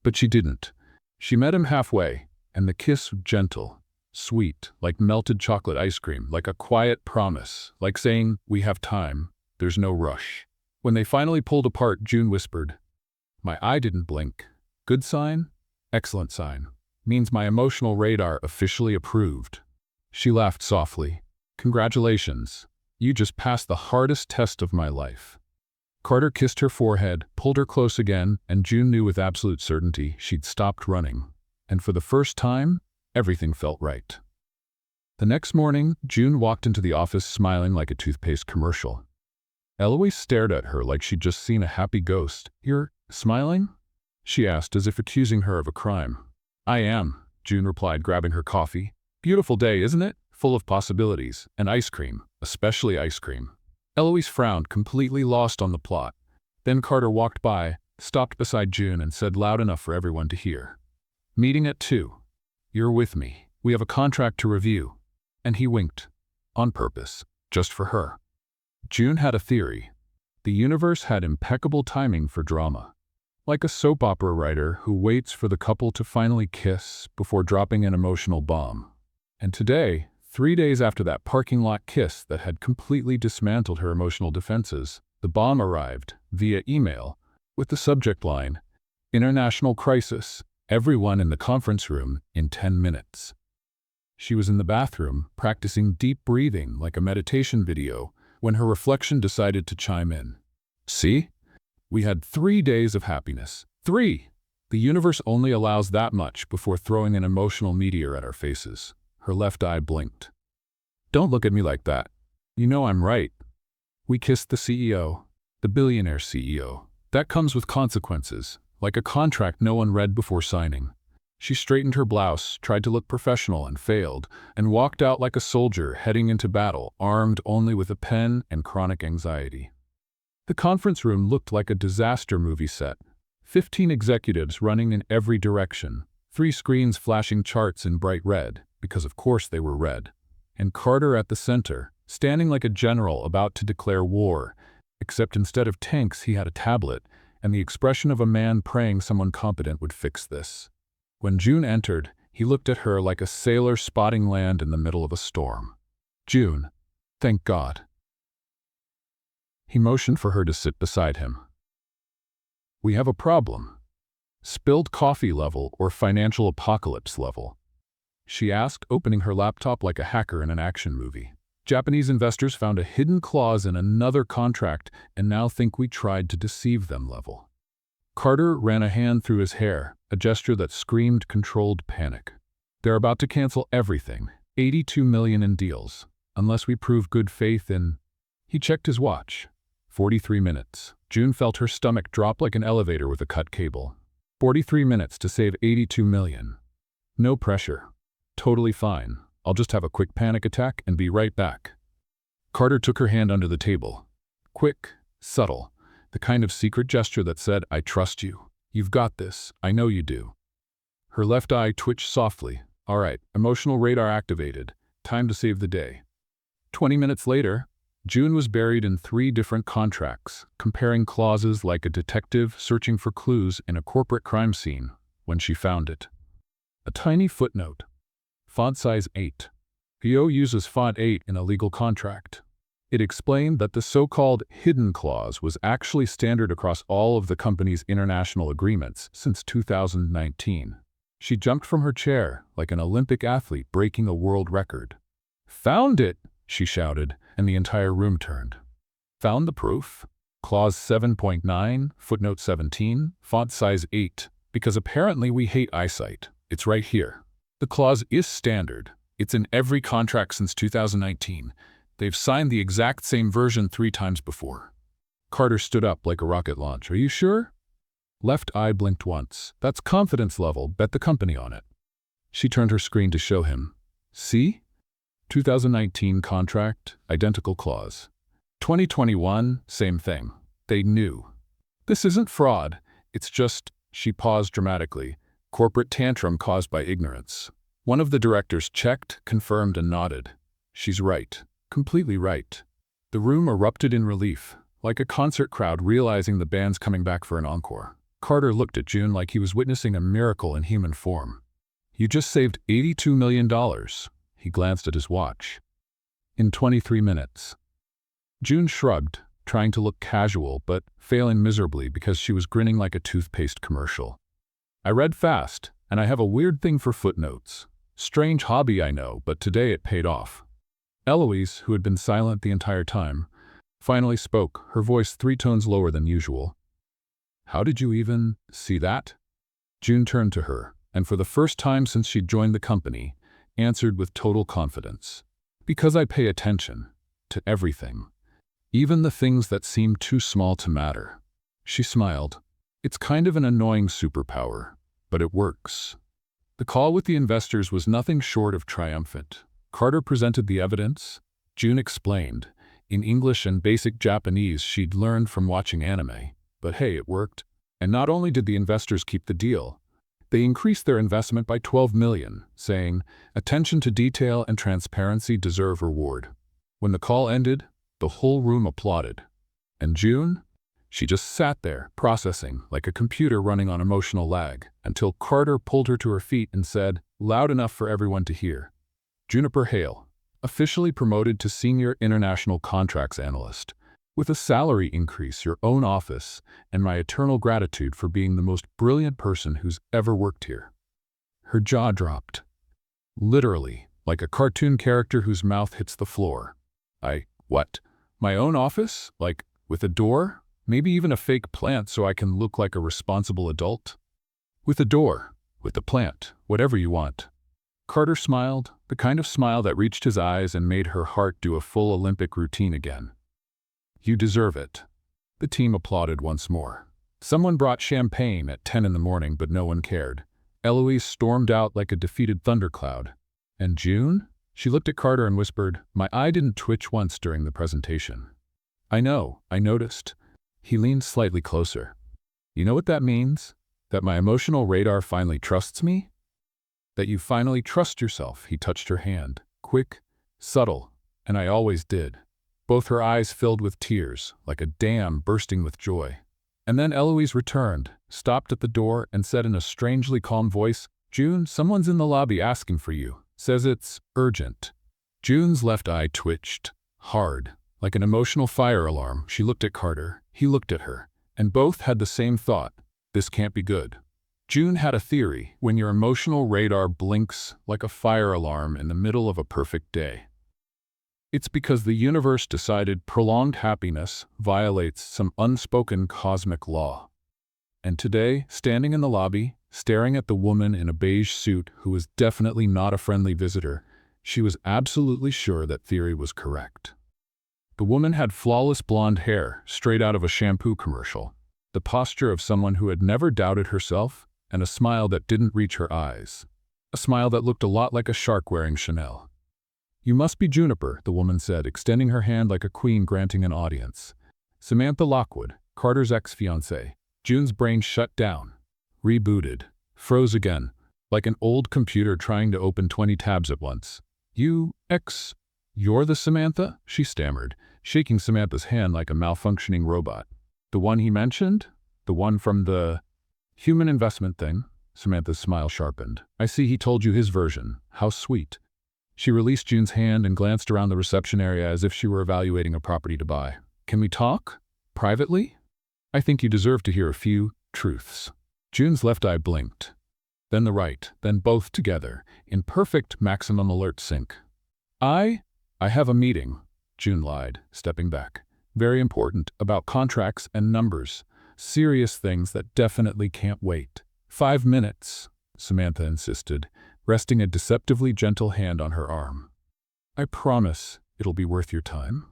But she didn't. She met him halfway, and the kiss was gentle, sweet, like melted chocolate ice cream, like a quiet promise, like saying, we have time, there's no rush. When they finally pulled apart, June whispered, my eye didn't blink. Good sign? Excellent sign. Means my emotional radar officially approved. She laughed softly. Congratulations. You just passed the hardest test of my life. Carter kissed her forehead, pulled her close again, and June knew with absolute certainty she'd stopped running. And for the first time, everything felt right. The next morning, June walked into the office smiling like a toothpaste commercial. Eloise stared at her like she'd just seen a happy ghost. You're smiling? She asked as if accusing her of a crime. I am, June replied, grabbing her coffee. Beautiful day, isn't it? Full of possibilities. And ice cream, especially ice cream. Eloise frowned, completely lost on the plot. Then Carter walked by, stopped beside June, and said loud enough for everyone to hear. Meeting at 2. You're with me. We have a contract to review. And he winked. On purpose. Just for her. June had a theory. The universe had impeccable timing for drama. Like a soap opera writer who waits for the couple to finally kiss before dropping an emotional bomb. And today, 3 days after that parking lot kiss that had completely dismantled her emotional defenses, the bomb arrived, via email, with the subject line, International Crisis, everyone in the conference room in 10 minutes. She was in the bathroom, practicing deep breathing like a meditation video, when her reflection decided to chime in. See? We had 3 days of happiness. 3! The universe only allows that much before throwing an emotional meteor at our faces. Her left eye blinked. Don't look at me like that. You know I'm right. We kissed the CEO, the billionaire CEO. That comes with consequences, like a contract no one read before signing. She straightened her blouse, tried to look professional and failed, and walked out like a soldier heading into battle, armed only with a pen and chronic anxiety. The conference room looked like a disaster movie set. 15 executives running in every direction, 3 screens flashing charts in bright red, because of course they were red, and Carter at the center, standing like a general about to declare war, except instead of tanks he had a tablet, and the expression of a man praying someone competent would fix this. When June entered, he looked at her like a sailor spotting land in the middle of a storm. "June, thank God." He motioned for her to sit beside him. "We have a problem. Spilled coffee level or financial apocalypse level?" she asked, opening her laptop like a hacker in an action movie. "Japanese investors found a hidden clause in another contract and now think we tried to deceive them level." Carter ran a hand through his hair, a gesture that screamed controlled panic. "They're about to cancel everything, 82 million in deals, unless we prove good faith in—" He checked his watch. 43 minutes. June felt her stomach drop like an elevator with a cut cable. 43 minutes to save 82 million. No pressure. Totally fine. I'll just have a quick panic attack and be right back. Carter took her hand under the table. Quick, subtle, the kind of secret gesture that said, "I trust you. You've got this. I know you do." Her left eye twitched softly. "All right, emotional radar activated. Time to save the day." 20 minutes later, June was buried in 3 different contracts, comparing clauses like a detective searching for clues in a corporate crime scene when she found it. A tiny footnote. Font size 8. PO uses font 8 in a legal contract. It explained that the so-called hidden clause was actually standard across all of the company's international agreements since 2019. She jumped from her chair like an Olympic athlete breaking a world record. "Found it!" she shouted, and the entire room turned. "Found the proof? Clause 7.9, footnote 17, font size 8, because apparently we hate eyesight. It's right here. The clause is standard. It's in every contract since 2019. They've signed the exact same version 3 times before." Carter stood up like a rocket launch. "Are you sure?" Left eye blinked once. "That's confidence level. Bet the company on it." She turned her screen to show him. "See? 2019 contract, identical clause. 2021, same thing. They knew. This isn't fraud. It's just," she paused dramatically, "corporate tantrum caused by ignorance." One of the directors checked, confirmed, and nodded. "She's right. Completely right." The room erupted in relief, like a concert crowd realizing the band's coming back for an encore. Carter looked at June like he was witnessing a miracle in human form. "You just saved $82 million. He glanced at his watch. "In 23 minutes. June shrugged, trying to look casual but failing miserably because she was grinning like a toothpaste commercial. "I read fast, and I have a weird thing for footnotes. Strange hobby, I know, but today it paid off." Eloise, who had been silent the entire time, finally spoke, her voice 3 tones lower than usual. "How did you even see that?" June turned to her, and for the first time since she'd joined the company, answered with total confidence. "Because I pay attention to everything, even the things that seem too small to matter." She smiled. "It's kind of an annoying superpower, but it works." The call with the investors was nothing short of triumphant. Carter presented the evidence. June explained, in English and basic Japanese she'd learned from watching anime. But hey, it worked. And not only did the investors keep the deal, they increased their investment by 12 million, saying, "Attention to detail and transparency deserve reward." When the call ended, the whole room applauded. And June? She just sat there, processing, like a computer running on emotional lag, until Carter pulled her to her feet and said, loud enough for everyone to hear, "Juniper Hale, officially promoted to Senior International Contracts Analyst, with a salary increase, your own office, and my eternal gratitude for being the most brilliant person who's ever worked here." Her jaw dropped. Literally, like a cartoon character whose mouth hits the floor. What? My own office? Like, with a door? Maybe even a fake plant so I can look like a responsible adult? With a door, with a plant, whatever you want. Carter smiled, the kind of smile that reached his eyes and made her heart do a full Olympic routine again. "You deserve it." The team applauded once more. Someone brought champagne at 10 in the morning, but no one cared. Eloise stormed out like a defeated thundercloud. And June? She looked at Carter and whispered, "My eye didn't twitch once during the presentation." "I know, I noticed." He leaned slightly closer. "You know what that means? That my emotional radar finally trusts me? That you finally trust yourself." He touched her hand. Quick, subtle, and I always did. Both her eyes filled with tears, like a dam bursting with joy. And then Eloise returned, stopped at the door, and said in a strangely calm voice, "June, someone's in the lobby asking for you. Says it's urgent." June's left eye twitched, hard, like an emotional fire alarm. She looked at Carter. He looked at her. And both had the same thought. This can't be good. June had a theory: when your emotional radar blinks like a fire alarm in the middle of a perfect day, it's because the universe decided prolonged happiness violates some unspoken cosmic law. And today, standing in the lobby, staring at the woman in a beige suit who was definitely not a friendly visitor, she was absolutely sure that theory was correct. The woman had flawless blonde hair, straight out of a shampoo commercial, the posture of someone who had never doubted herself, and a smile that didn't reach her eyes. A smile that looked a lot like a shark wearing Chanel. "You must be Juniper," the woman said, extending her hand like a queen granting an audience. "Samantha Lockwood, Carter's ex-fiancée." June's brain shut down, rebooted, froze again, like an old computer trying to open 20 tabs at once. You're the Samantha?" she stammered, shaking Samantha's hand like a malfunctioning robot. "The one he mentioned? The one from the human investment thing?" Samantha's smile sharpened. "I see he told you his version. How sweet." She released June's hand and glanced around the reception area as if she were evaluating a property to buy. "Can we talk? Privately? I think you deserve to hear a few truths." June's left eye blinked, then the right, then both together, in perfect maximum alert sync. I have a meeting," June lied, stepping back. "Very important, about contracts and numbers. Serious things that definitely can't wait." 5 minutes, Samantha insisted, resting a deceptively gentle hand on her arm. "I promise it'll be worth your time."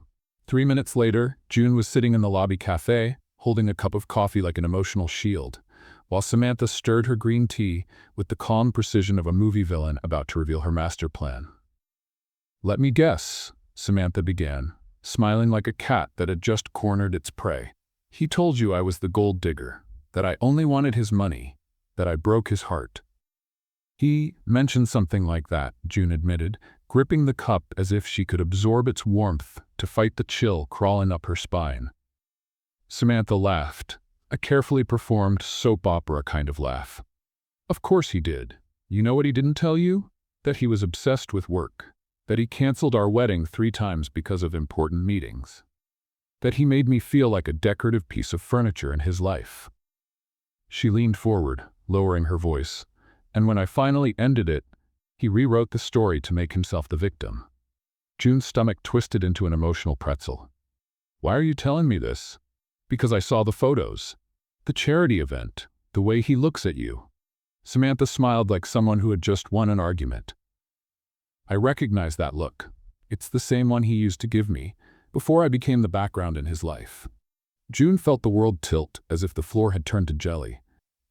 3 minutes later, June was sitting in the lobby cafe, holding a cup of coffee like an emotional shield, while Samantha stirred her green tea with the calm precision of a movie villain about to reveal her master plan. "Let me guess," Samantha began, smiling like a cat that had just cornered its prey. "He told you I was the gold digger, that I only wanted his money, that I broke his heart." "He mentioned something like that," June admitted, gripping the cup as if she could absorb its warmth to fight the chill crawling up her spine. Samantha laughed, a carefully performed soap opera kind of laugh. "Of course he did. You know what he didn't tell you? That he was obsessed with work. That he canceled our wedding 3 times because of important meetings. That he made me feel like a decorative piece of furniture in his life." She leaned forward, lowering her voice, "And when I finally ended it, he rewrote the story to make himself the victim." June's stomach twisted into an emotional pretzel. "Why are you telling me this?" "Because I saw the photos. The charity event. The way he looks at you." Samantha smiled like someone who had just won an argument. "I recognize that look. It's the same one he used to give me before I became the background in his life." June felt the world tilt as if the floor had turned to jelly.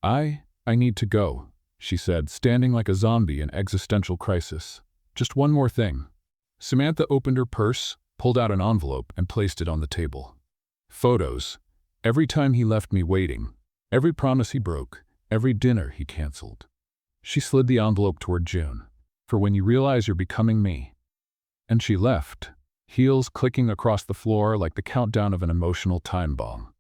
I need to go," she said, standing like a zombie in existential crisis. "Just one more thing." Samantha opened her purse, pulled out an envelope, and placed it on the table. "Photos. Every time he left me waiting. Every promise he broke. Every dinner he canceled." She slid the envelope toward June. "For when you realize you're becoming me." And she left, heels clicking across the floor like the countdown of an emotional time bomb.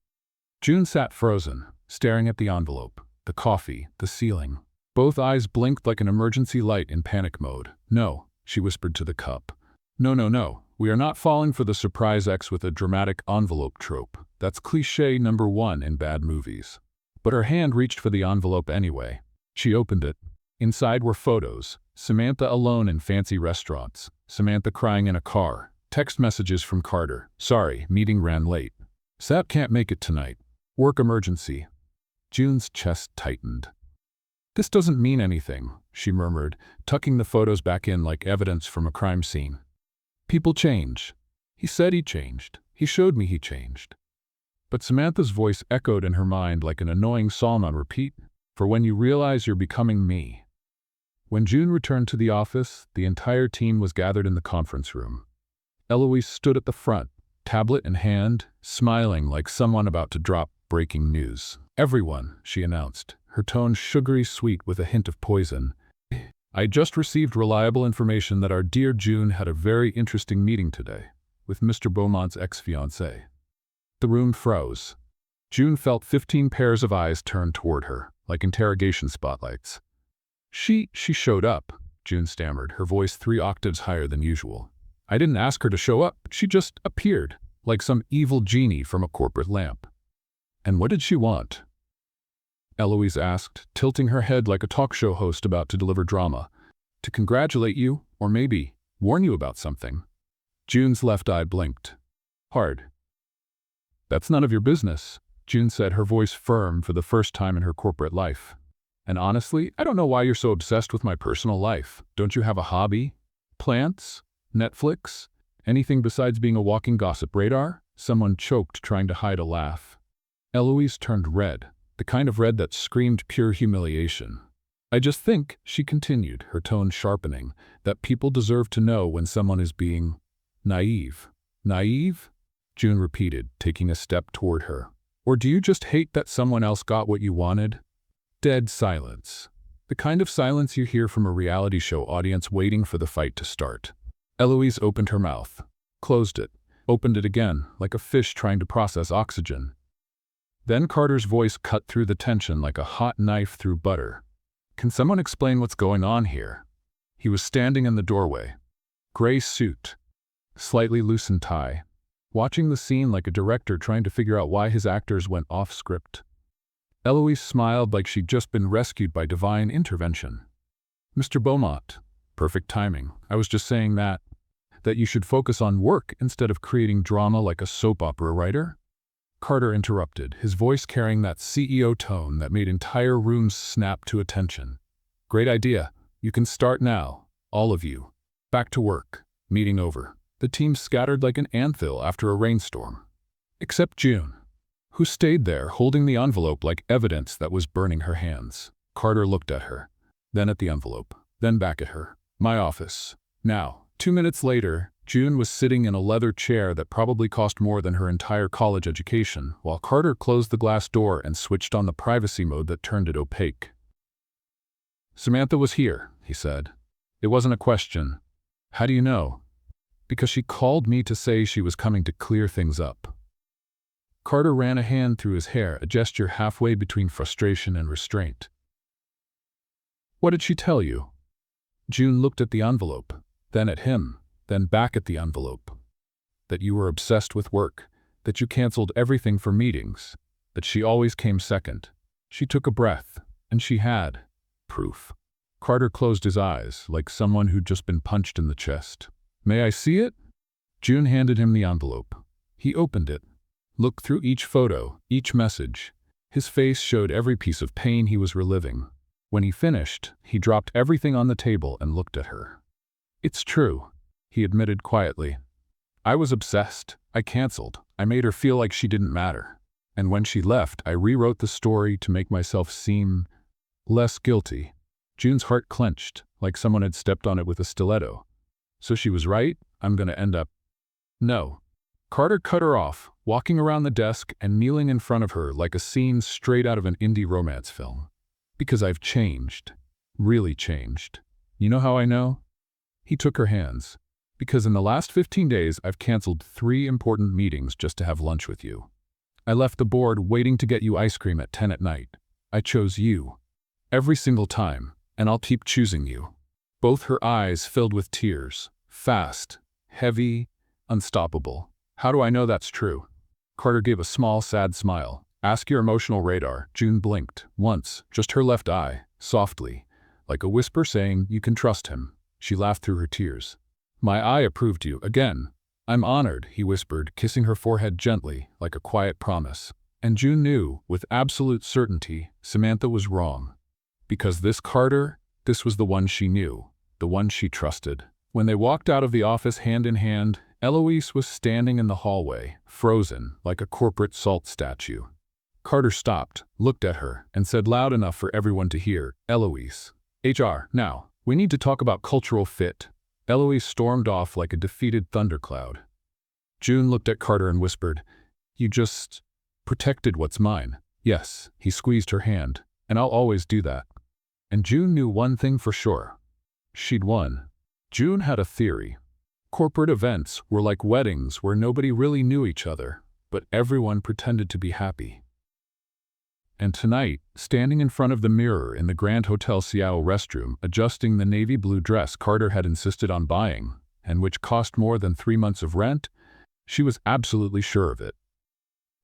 June sat frozen, staring at the envelope, the coffee, the ceiling. Both eyes blinked like an emergency light in panic mode. "No," she whispered to the cup. No. We are not falling for the surprise X with a dramatic envelope trope. That's cliché number 1 in bad movies." But her hand reached for the envelope anyway. She opened it. Inside were photos. Samantha alone in fancy restaurants. Samantha crying in a car. Text messages from Carter. "Sorry, meeting ran late. Sap can't make it tonight. Work emergency." June's chest tightened. "This doesn't mean anything," she murmured, tucking the photos back in like evidence from a crime scene. "People change. He said he changed. He showed me he changed." But Samantha's voice echoed in her mind like an annoying psalm on repeat. For when you realize you're becoming me. When June returned to the office, the entire team was gathered in the conference room. Eloise stood at the front, tablet in hand, smiling like someone about to drop breaking news. "Everyone," she announced, her tone sugary sweet with a hint of poison. "I just received reliable information that our dear June had a very interesting meeting today with Mr. Beaumont's ex-fiancée." The room froze. June felt 15 pairs of eyes turn toward her, like interrogation spotlights. She showed up," June stammered, her voice 3 octaves higher than usual. "I didn't ask her to show up. She just appeared, like some evil genie from a corporate lamp." "And what did she want?" Eloise asked, tilting her head like a talk show host about to deliver drama. "To congratulate you, or maybe warn you about something." June's left eye blinked hard. "That's none of your business," June said, her voice firm for the first time in her corporate life. "And honestly, I don't know why you're so obsessed with my personal life. Don't you have a hobby? Plants? Netflix? Anything besides being a walking gossip radar?" Someone choked, trying to hide a laugh. Eloise turned red, the kind of red that screamed pure humiliation. "I just think," she continued, her tone sharpening, "that people deserve to know when someone is being naive." "Naive?" June repeated, taking a step toward her. "Or do you just hate that someone else got what you wanted?" Dead silence. The kind of silence you hear from a reality show audience waiting for the fight to start. Eloise opened her mouth, closed it, opened it again, like a fish trying to process oxygen. Then Carter's voice cut through the tension like a hot knife through butter. "Can someone explain what's going on here?" He was standing in the doorway. Gray suit, slightly loosened tie, watching the scene like a director trying to figure out why his actors went off script. Eloise smiled like she'd just been rescued by divine intervention. "Mr. Beaumont, perfect timing. I was just saying that you should focus on work instead of creating drama like a soap opera writer." Carter interrupted, his voice carrying that CEO tone that made entire rooms snap to attention. "Great idea. You can start now, all of you. Back to work." Meeting over, the team scattered like an anthill after a rainstorm. Except June, who stayed there holding the envelope like evidence that was burning her hands. Carter looked at her, then at the envelope, then back at her. "My office." Now, 2 minutes later, June was sitting in a leather chair that probably cost more than her entire college education, while Carter closed the glass door and switched on the privacy mode that turned it opaque. "Samantha was here," he said. "It wasn't a question." "How do you know?" "Because she called me to say she was coming to clear things up." Carter ran a hand through his hair, a gesture halfway between frustration and restraint. "What did she tell you?" June looked at the envelope, then at him, then back at the envelope. "That you were obsessed with work, that you canceled everything for meetings, that she always came second." She took a breath, and she had proof. Carter closed his eyes, like someone who'd just been punched in the chest. "May I see it?" June handed him the envelope. He opened it, looked through each photo, each message. His face showed every piece of pain he was reliving. When he finished, he dropped everything on the table and looked at her. "It's true," he admitted quietly. "I was obsessed. I canceled. I made her feel like she didn't matter. And when she left, I rewrote the story to make myself seem less guilty." June's heart clenched, like someone had stepped on it with a stiletto. "So she was right? I'm gonna end up—" "No." Carter cut her off, walking around the desk and kneeling in front of her like a scene straight out of an indie romance film. "Because I've changed. Really changed. You know how I know?" He took her hands. "Because in the last 15 days, I've canceled 3 important meetings just to have lunch with you. I left the board waiting to get you ice cream at 10 at night. I chose you. Every single time, and I'll keep choosing you." Both her eyes filled with tears. Fast, heavy, unstoppable. "How do I know that's true?" Carter gave a small, sad smile. "Ask your emotional radar." June blinked, once, just her left eye, softly, like a whisper saying, "You can trust him." She laughed through her tears. "My eye approved you, again." "I'm honored," he whispered, kissing her forehead gently, like a quiet promise. And June knew, with absolute certainty, Samantha was wrong. Because this Carter, this was the one she knew, the one she trusted. When they walked out of the office hand in hand, Eloise was standing in the hallway, frozen, like a corporate salt statue. Carter stopped, looked at her, and said loud enough for everyone to hear, "Eloise. HR, now. We need to talk about cultural fit." Eloise stormed off like a defeated thundercloud. June looked at Carter and whispered, "You just protected what's mine." "Yes," he squeezed her hand, "and I'll always do that." And June knew one thing for sure. She'd won. June had a theory. Corporate events were like weddings where nobody really knew each other, but everyone pretended to be happy. And tonight, standing in front of the mirror in the Grand Hotel Seattle restroom, adjusting the navy blue dress Carter had insisted on buying, and which cost more than 3 months of rent, she was absolutely sure of it.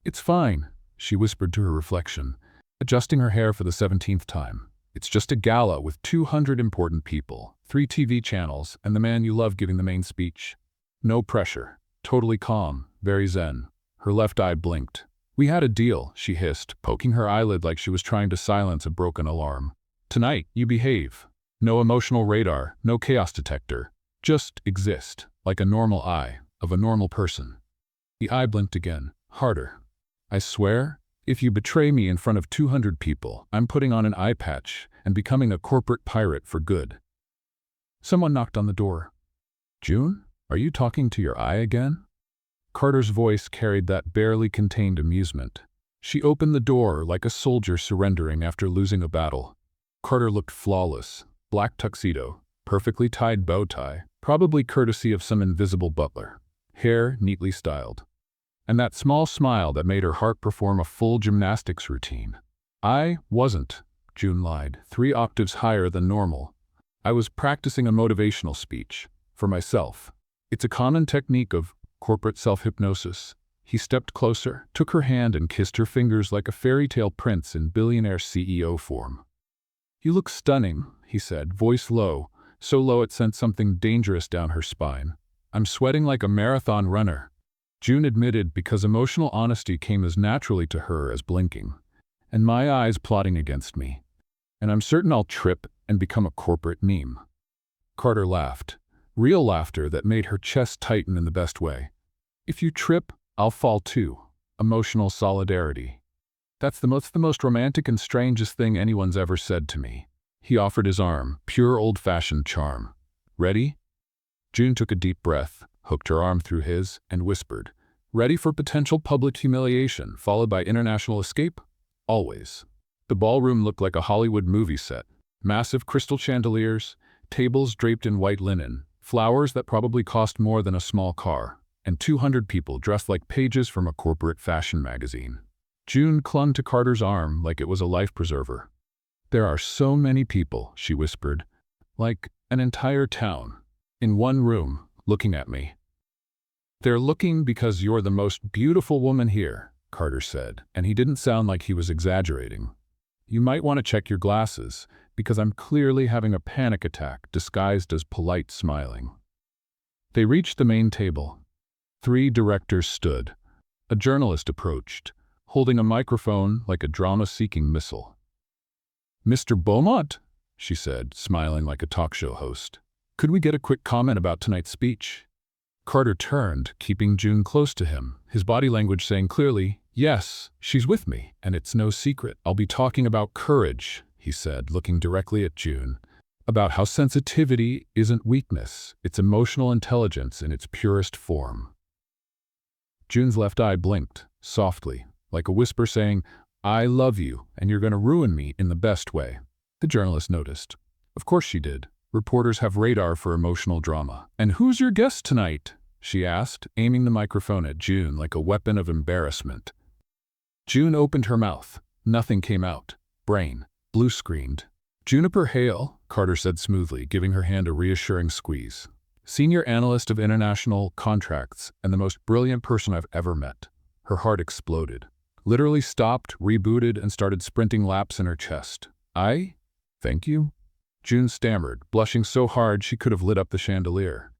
"It's fine," she whispered to her reflection, adjusting her hair for the 17th time. "It's just a gala with 200 important people, 3 TV channels, and the man you love giving the main speech. No pressure. Totally calm, very zen." Her left eye blinked. "We had a deal," she hissed, poking her eyelid like she was trying to silence a broken alarm. "Tonight, you behave. No emotional radar, no chaos detector. Just exist, like a normal eye, of a normal person." The eye blinked again, harder. "I swear, if you betray me in front of 200 people, I'm putting on an eye patch and becoming a corporate pirate for good." Someone knocked on the door. "June, are you talking to your eye again?" Carter's voice carried that barely contained amusement. She opened the door like a soldier surrendering after losing a battle. Carter looked flawless. Black tuxedo, perfectly tied bow tie, probably courtesy of some invisible butler. Hair neatly styled. And that small smile that made her heart perform a full gymnastics routine. "I wasn't," June lied, 3 octaves higher than normal. "I was practicing a motivational speech. For myself. It's a common technique of corporate self-hypnosis." He stepped closer, took her hand and kissed her fingers like a fairy tale prince in Billionaire CEO form. "You look stunning," he said, voice low, so low it sent something dangerous down her spine. "I'm sweating like a marathon runner." June admitted because emotional honesty came as naturally to her as blinking. "And my eye's plotting against me. And I'm certain I'll trip and become a corporate meme." Carter laughed. Real laughter that made her chest tighten in the best way. "If you trip, I'll fall too." Emotional solidarity. "That's the most romantic and strangest thing anyone's ever said to me." He offered his arm, pure old-fashioned charm. "Ready?" June took a deep breath, hooked her arm through his, and whispered, "Ready for potential public humiliation, followed by international escape?" "Always." The ballroom looked like a Hollywood movie set. Massive crystal chandeliers, tables draped in white linen, flowers that probably cost more than a small car, and 200 people dressed like pages from a corporate fashion magazine. June clung to Carter's arm like it was a life preserver. "There are so many people," she whispered, "like an entire town, in one room, looking at me." "They're looking because you're the most beautiful woman here," Carter said, and he didn't sound like he was exaggerating. "You might want to check your glasses, because I'm clearly having a panic attack disguised as polite smiling." They reached the main table. 3 directors stood. A journalist approached, holding a microphone like a drama-seeking missile. "Mr. Bowmont," she said, smiling like a talk show host, "could we get a quick comment about tonight's speech?" Carter turned, keeping June close to him, his body language saying clearly, "Yes, she's with me, and it's no secret. I'll be talking about courage," he said, looking directly at June, "about how sensitivity isn't weakness, it's emotional intelligence in its purest form." June's left eye blinked, softly, like a whisper saying, "I love you, and you're going to ruin me in the best way." The journalist noticed. Of course she did. Reporters have radar for emotional drama. "And who's your guest tonight?" she asked, aiming the microphone at June like a weapon of embarrassment. June opened her mouth. Nothing came out. Brain. Blue-screened. "Juniper Hale," Carter said smoothly, giving her hand a reassuring squeeze. "Senior analyst of international contracts and the most brilliant person I've ever met." Her heart exploded. Literally stopped, rebooted, and started sprinting laps in her chest. "I? Thank you?" June stammered, blushing so hard she could have lit up the chandelier.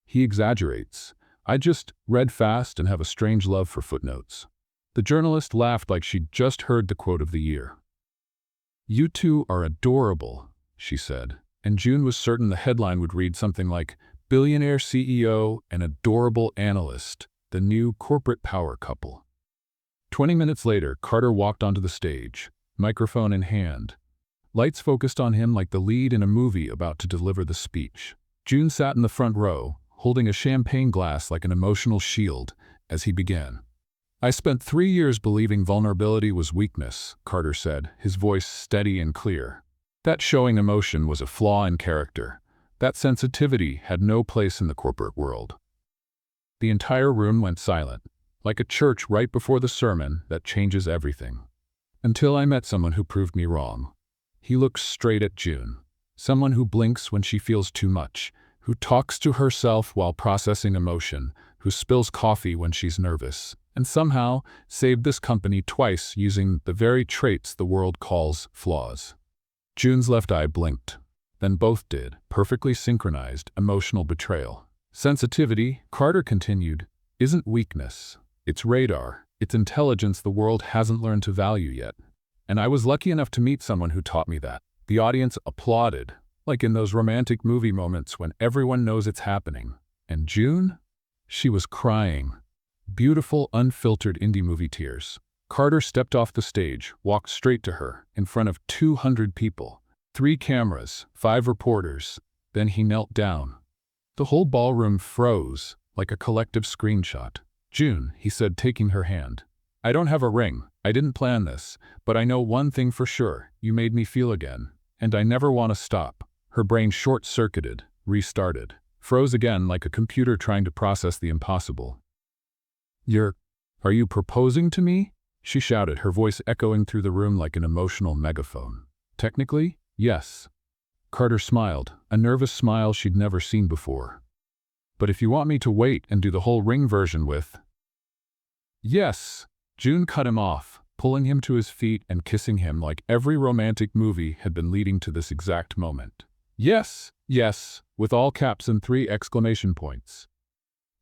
"He exaggerates. I just read fast and have a strange love for footnotes." The journalist laughed like she'd just heard the quote of the year. "You two are adorable," she said, and June was certain the headline would read something like, billionaire CEO and adorable analyst, the new corporate power couple. 20 minutes later, Carter walked onto the stage, microphone in hand. Lights focused on him like the lead in a movie about to deliver the speech. June sat in the front row, holding a champagne glass like an emotional shield, as he began. "I spent 3 years believing vulnerability was weakness," Carter said, his voice steady and clear. "That showing emotion was a flaw in character. That sensitivity had no place in the corporate world." The entire room went silent, like a church right before the sermon that changes everything. "Until I met someone who proved me wrong." He looked straight at June. Someone who blinks when she feels too much, who talks to herself while processing emotion, who spills coffee when she's nervous, and somehow saved this company twice using the very traits the world calls flaws. June's left eye blinked. Then both did, perfectly synchronized emotional betrayal. "Sensitivity," Carter continued, "isn't weakness. It's radar. It's intelligence the world hasn't learned to value yet. And I was lucky enough to meet someone who taught me that." The audience applauded, like in those romantic movie moments when everyone knows it's happening. And June? She was crying. Beautiful, unfiltered indie movie tears. Carter stepped off the stage, walked straight to her, in front of 200 people. 3 cameras, 5 reporters. Then he knelt down. The whole ballroom froze, like a collective screenshot. "June," he said, taking her hand. "I don't have a ring. I didn't plan this. But I know one thing for sure. You made me feel again. And I never want to stop." Her brain short-circuited, restarted, froze again like a computer trying to process the impossible. Are you proposing to me?" she shouted, her voice echoing through the room like an emotional megaphone. "Technically, yes." Carter smiled, a nervous smile she'd never seen before. "But if you want me to wait and do the whole ring version with—" "Yes." June cut him off, pulling him to his feet and kissing him like every romantic movie had been leading to this exact moment. "Yes, yes," with all caps and 3 exclamation points.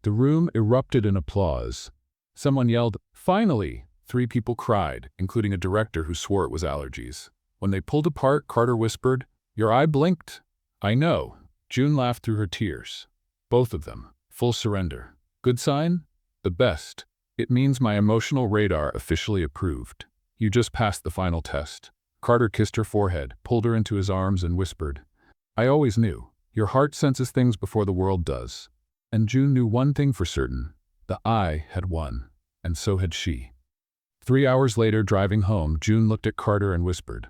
The room erupted in applause. Someone yelled, "Finally!" 3 people cried, including a director who swore it was allergies. When they pulled apart, Carter whispered, "Your eye blinked." "I know." June laughed through her tears. "Both of them. Full surrender. Good sign?" "The best. It means my emotional radar officially approved. You just passed the final test." Carter kissed her forehead, pulled her into his arms, and whispered, "I always knew. Your heart senses things before the world does." And June knew one thing for certain. The eye had won, and so had she. 3 hours later, driving home, June looked at Carter and whispered,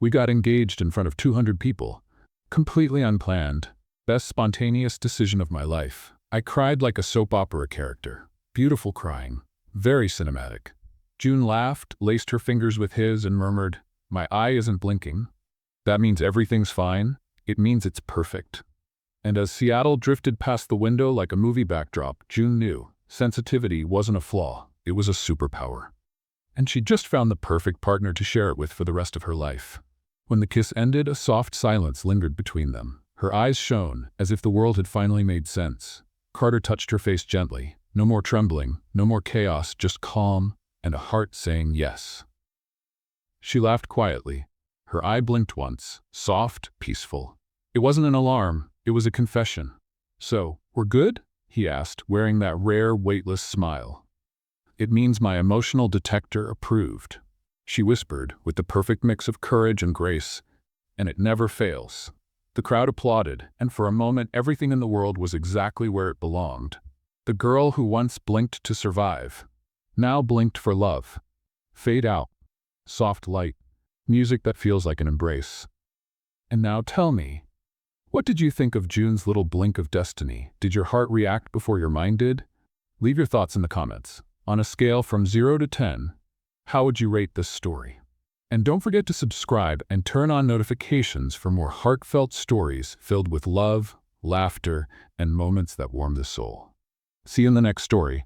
"We got engaged in front of 200 people. Completely unplanned. Best spontaneous decision of my life. I cried like a soap opera character. Beautiful crying. Very cinematic." June laughed, laced her fingers with his, and murmured, "My eye isn't blinking. That means everything's fine. It means it's perfect." And as Seattle drifted past the window like a movie backdrop, June knew sensitivity wasn't a flaw, it was a superpower. And she just found the perfect partner to share it with for the rest of her life. When the kiss ended, a soft silence lingered between them. Her eyes shone, as if the world had finally made sense. Carter touched her face gently. No more trembling, no more chaos, just calm, and a heart saying yes. She laughed quietly. Her eye blinked once, soft, peaceful. It wasn't an alarm, it was a confession. "So, we're good?" he asked, wearing that rare, weightless smile. "It means my emotional detector approved," she whispered, with the perfect mix of courage and grace. "And it never fails." The crowd applauded, and for a moment everything in the world was exactly where it belonged. The girl who once blinked to survive, now blinked for love. Fade out. Soft light. Music that feels like an embrace. And now tell me, what did you think of June's little blink of destiny? Did your heart react before your mind did? Leave your thoughts in the comments. On a scale from 0 to 10, how would you rate this story? And don't forget to subscribe and turn on notifications for more heartfelt stories filled with love, laughter, and moments that warm the soul. See you in the next story.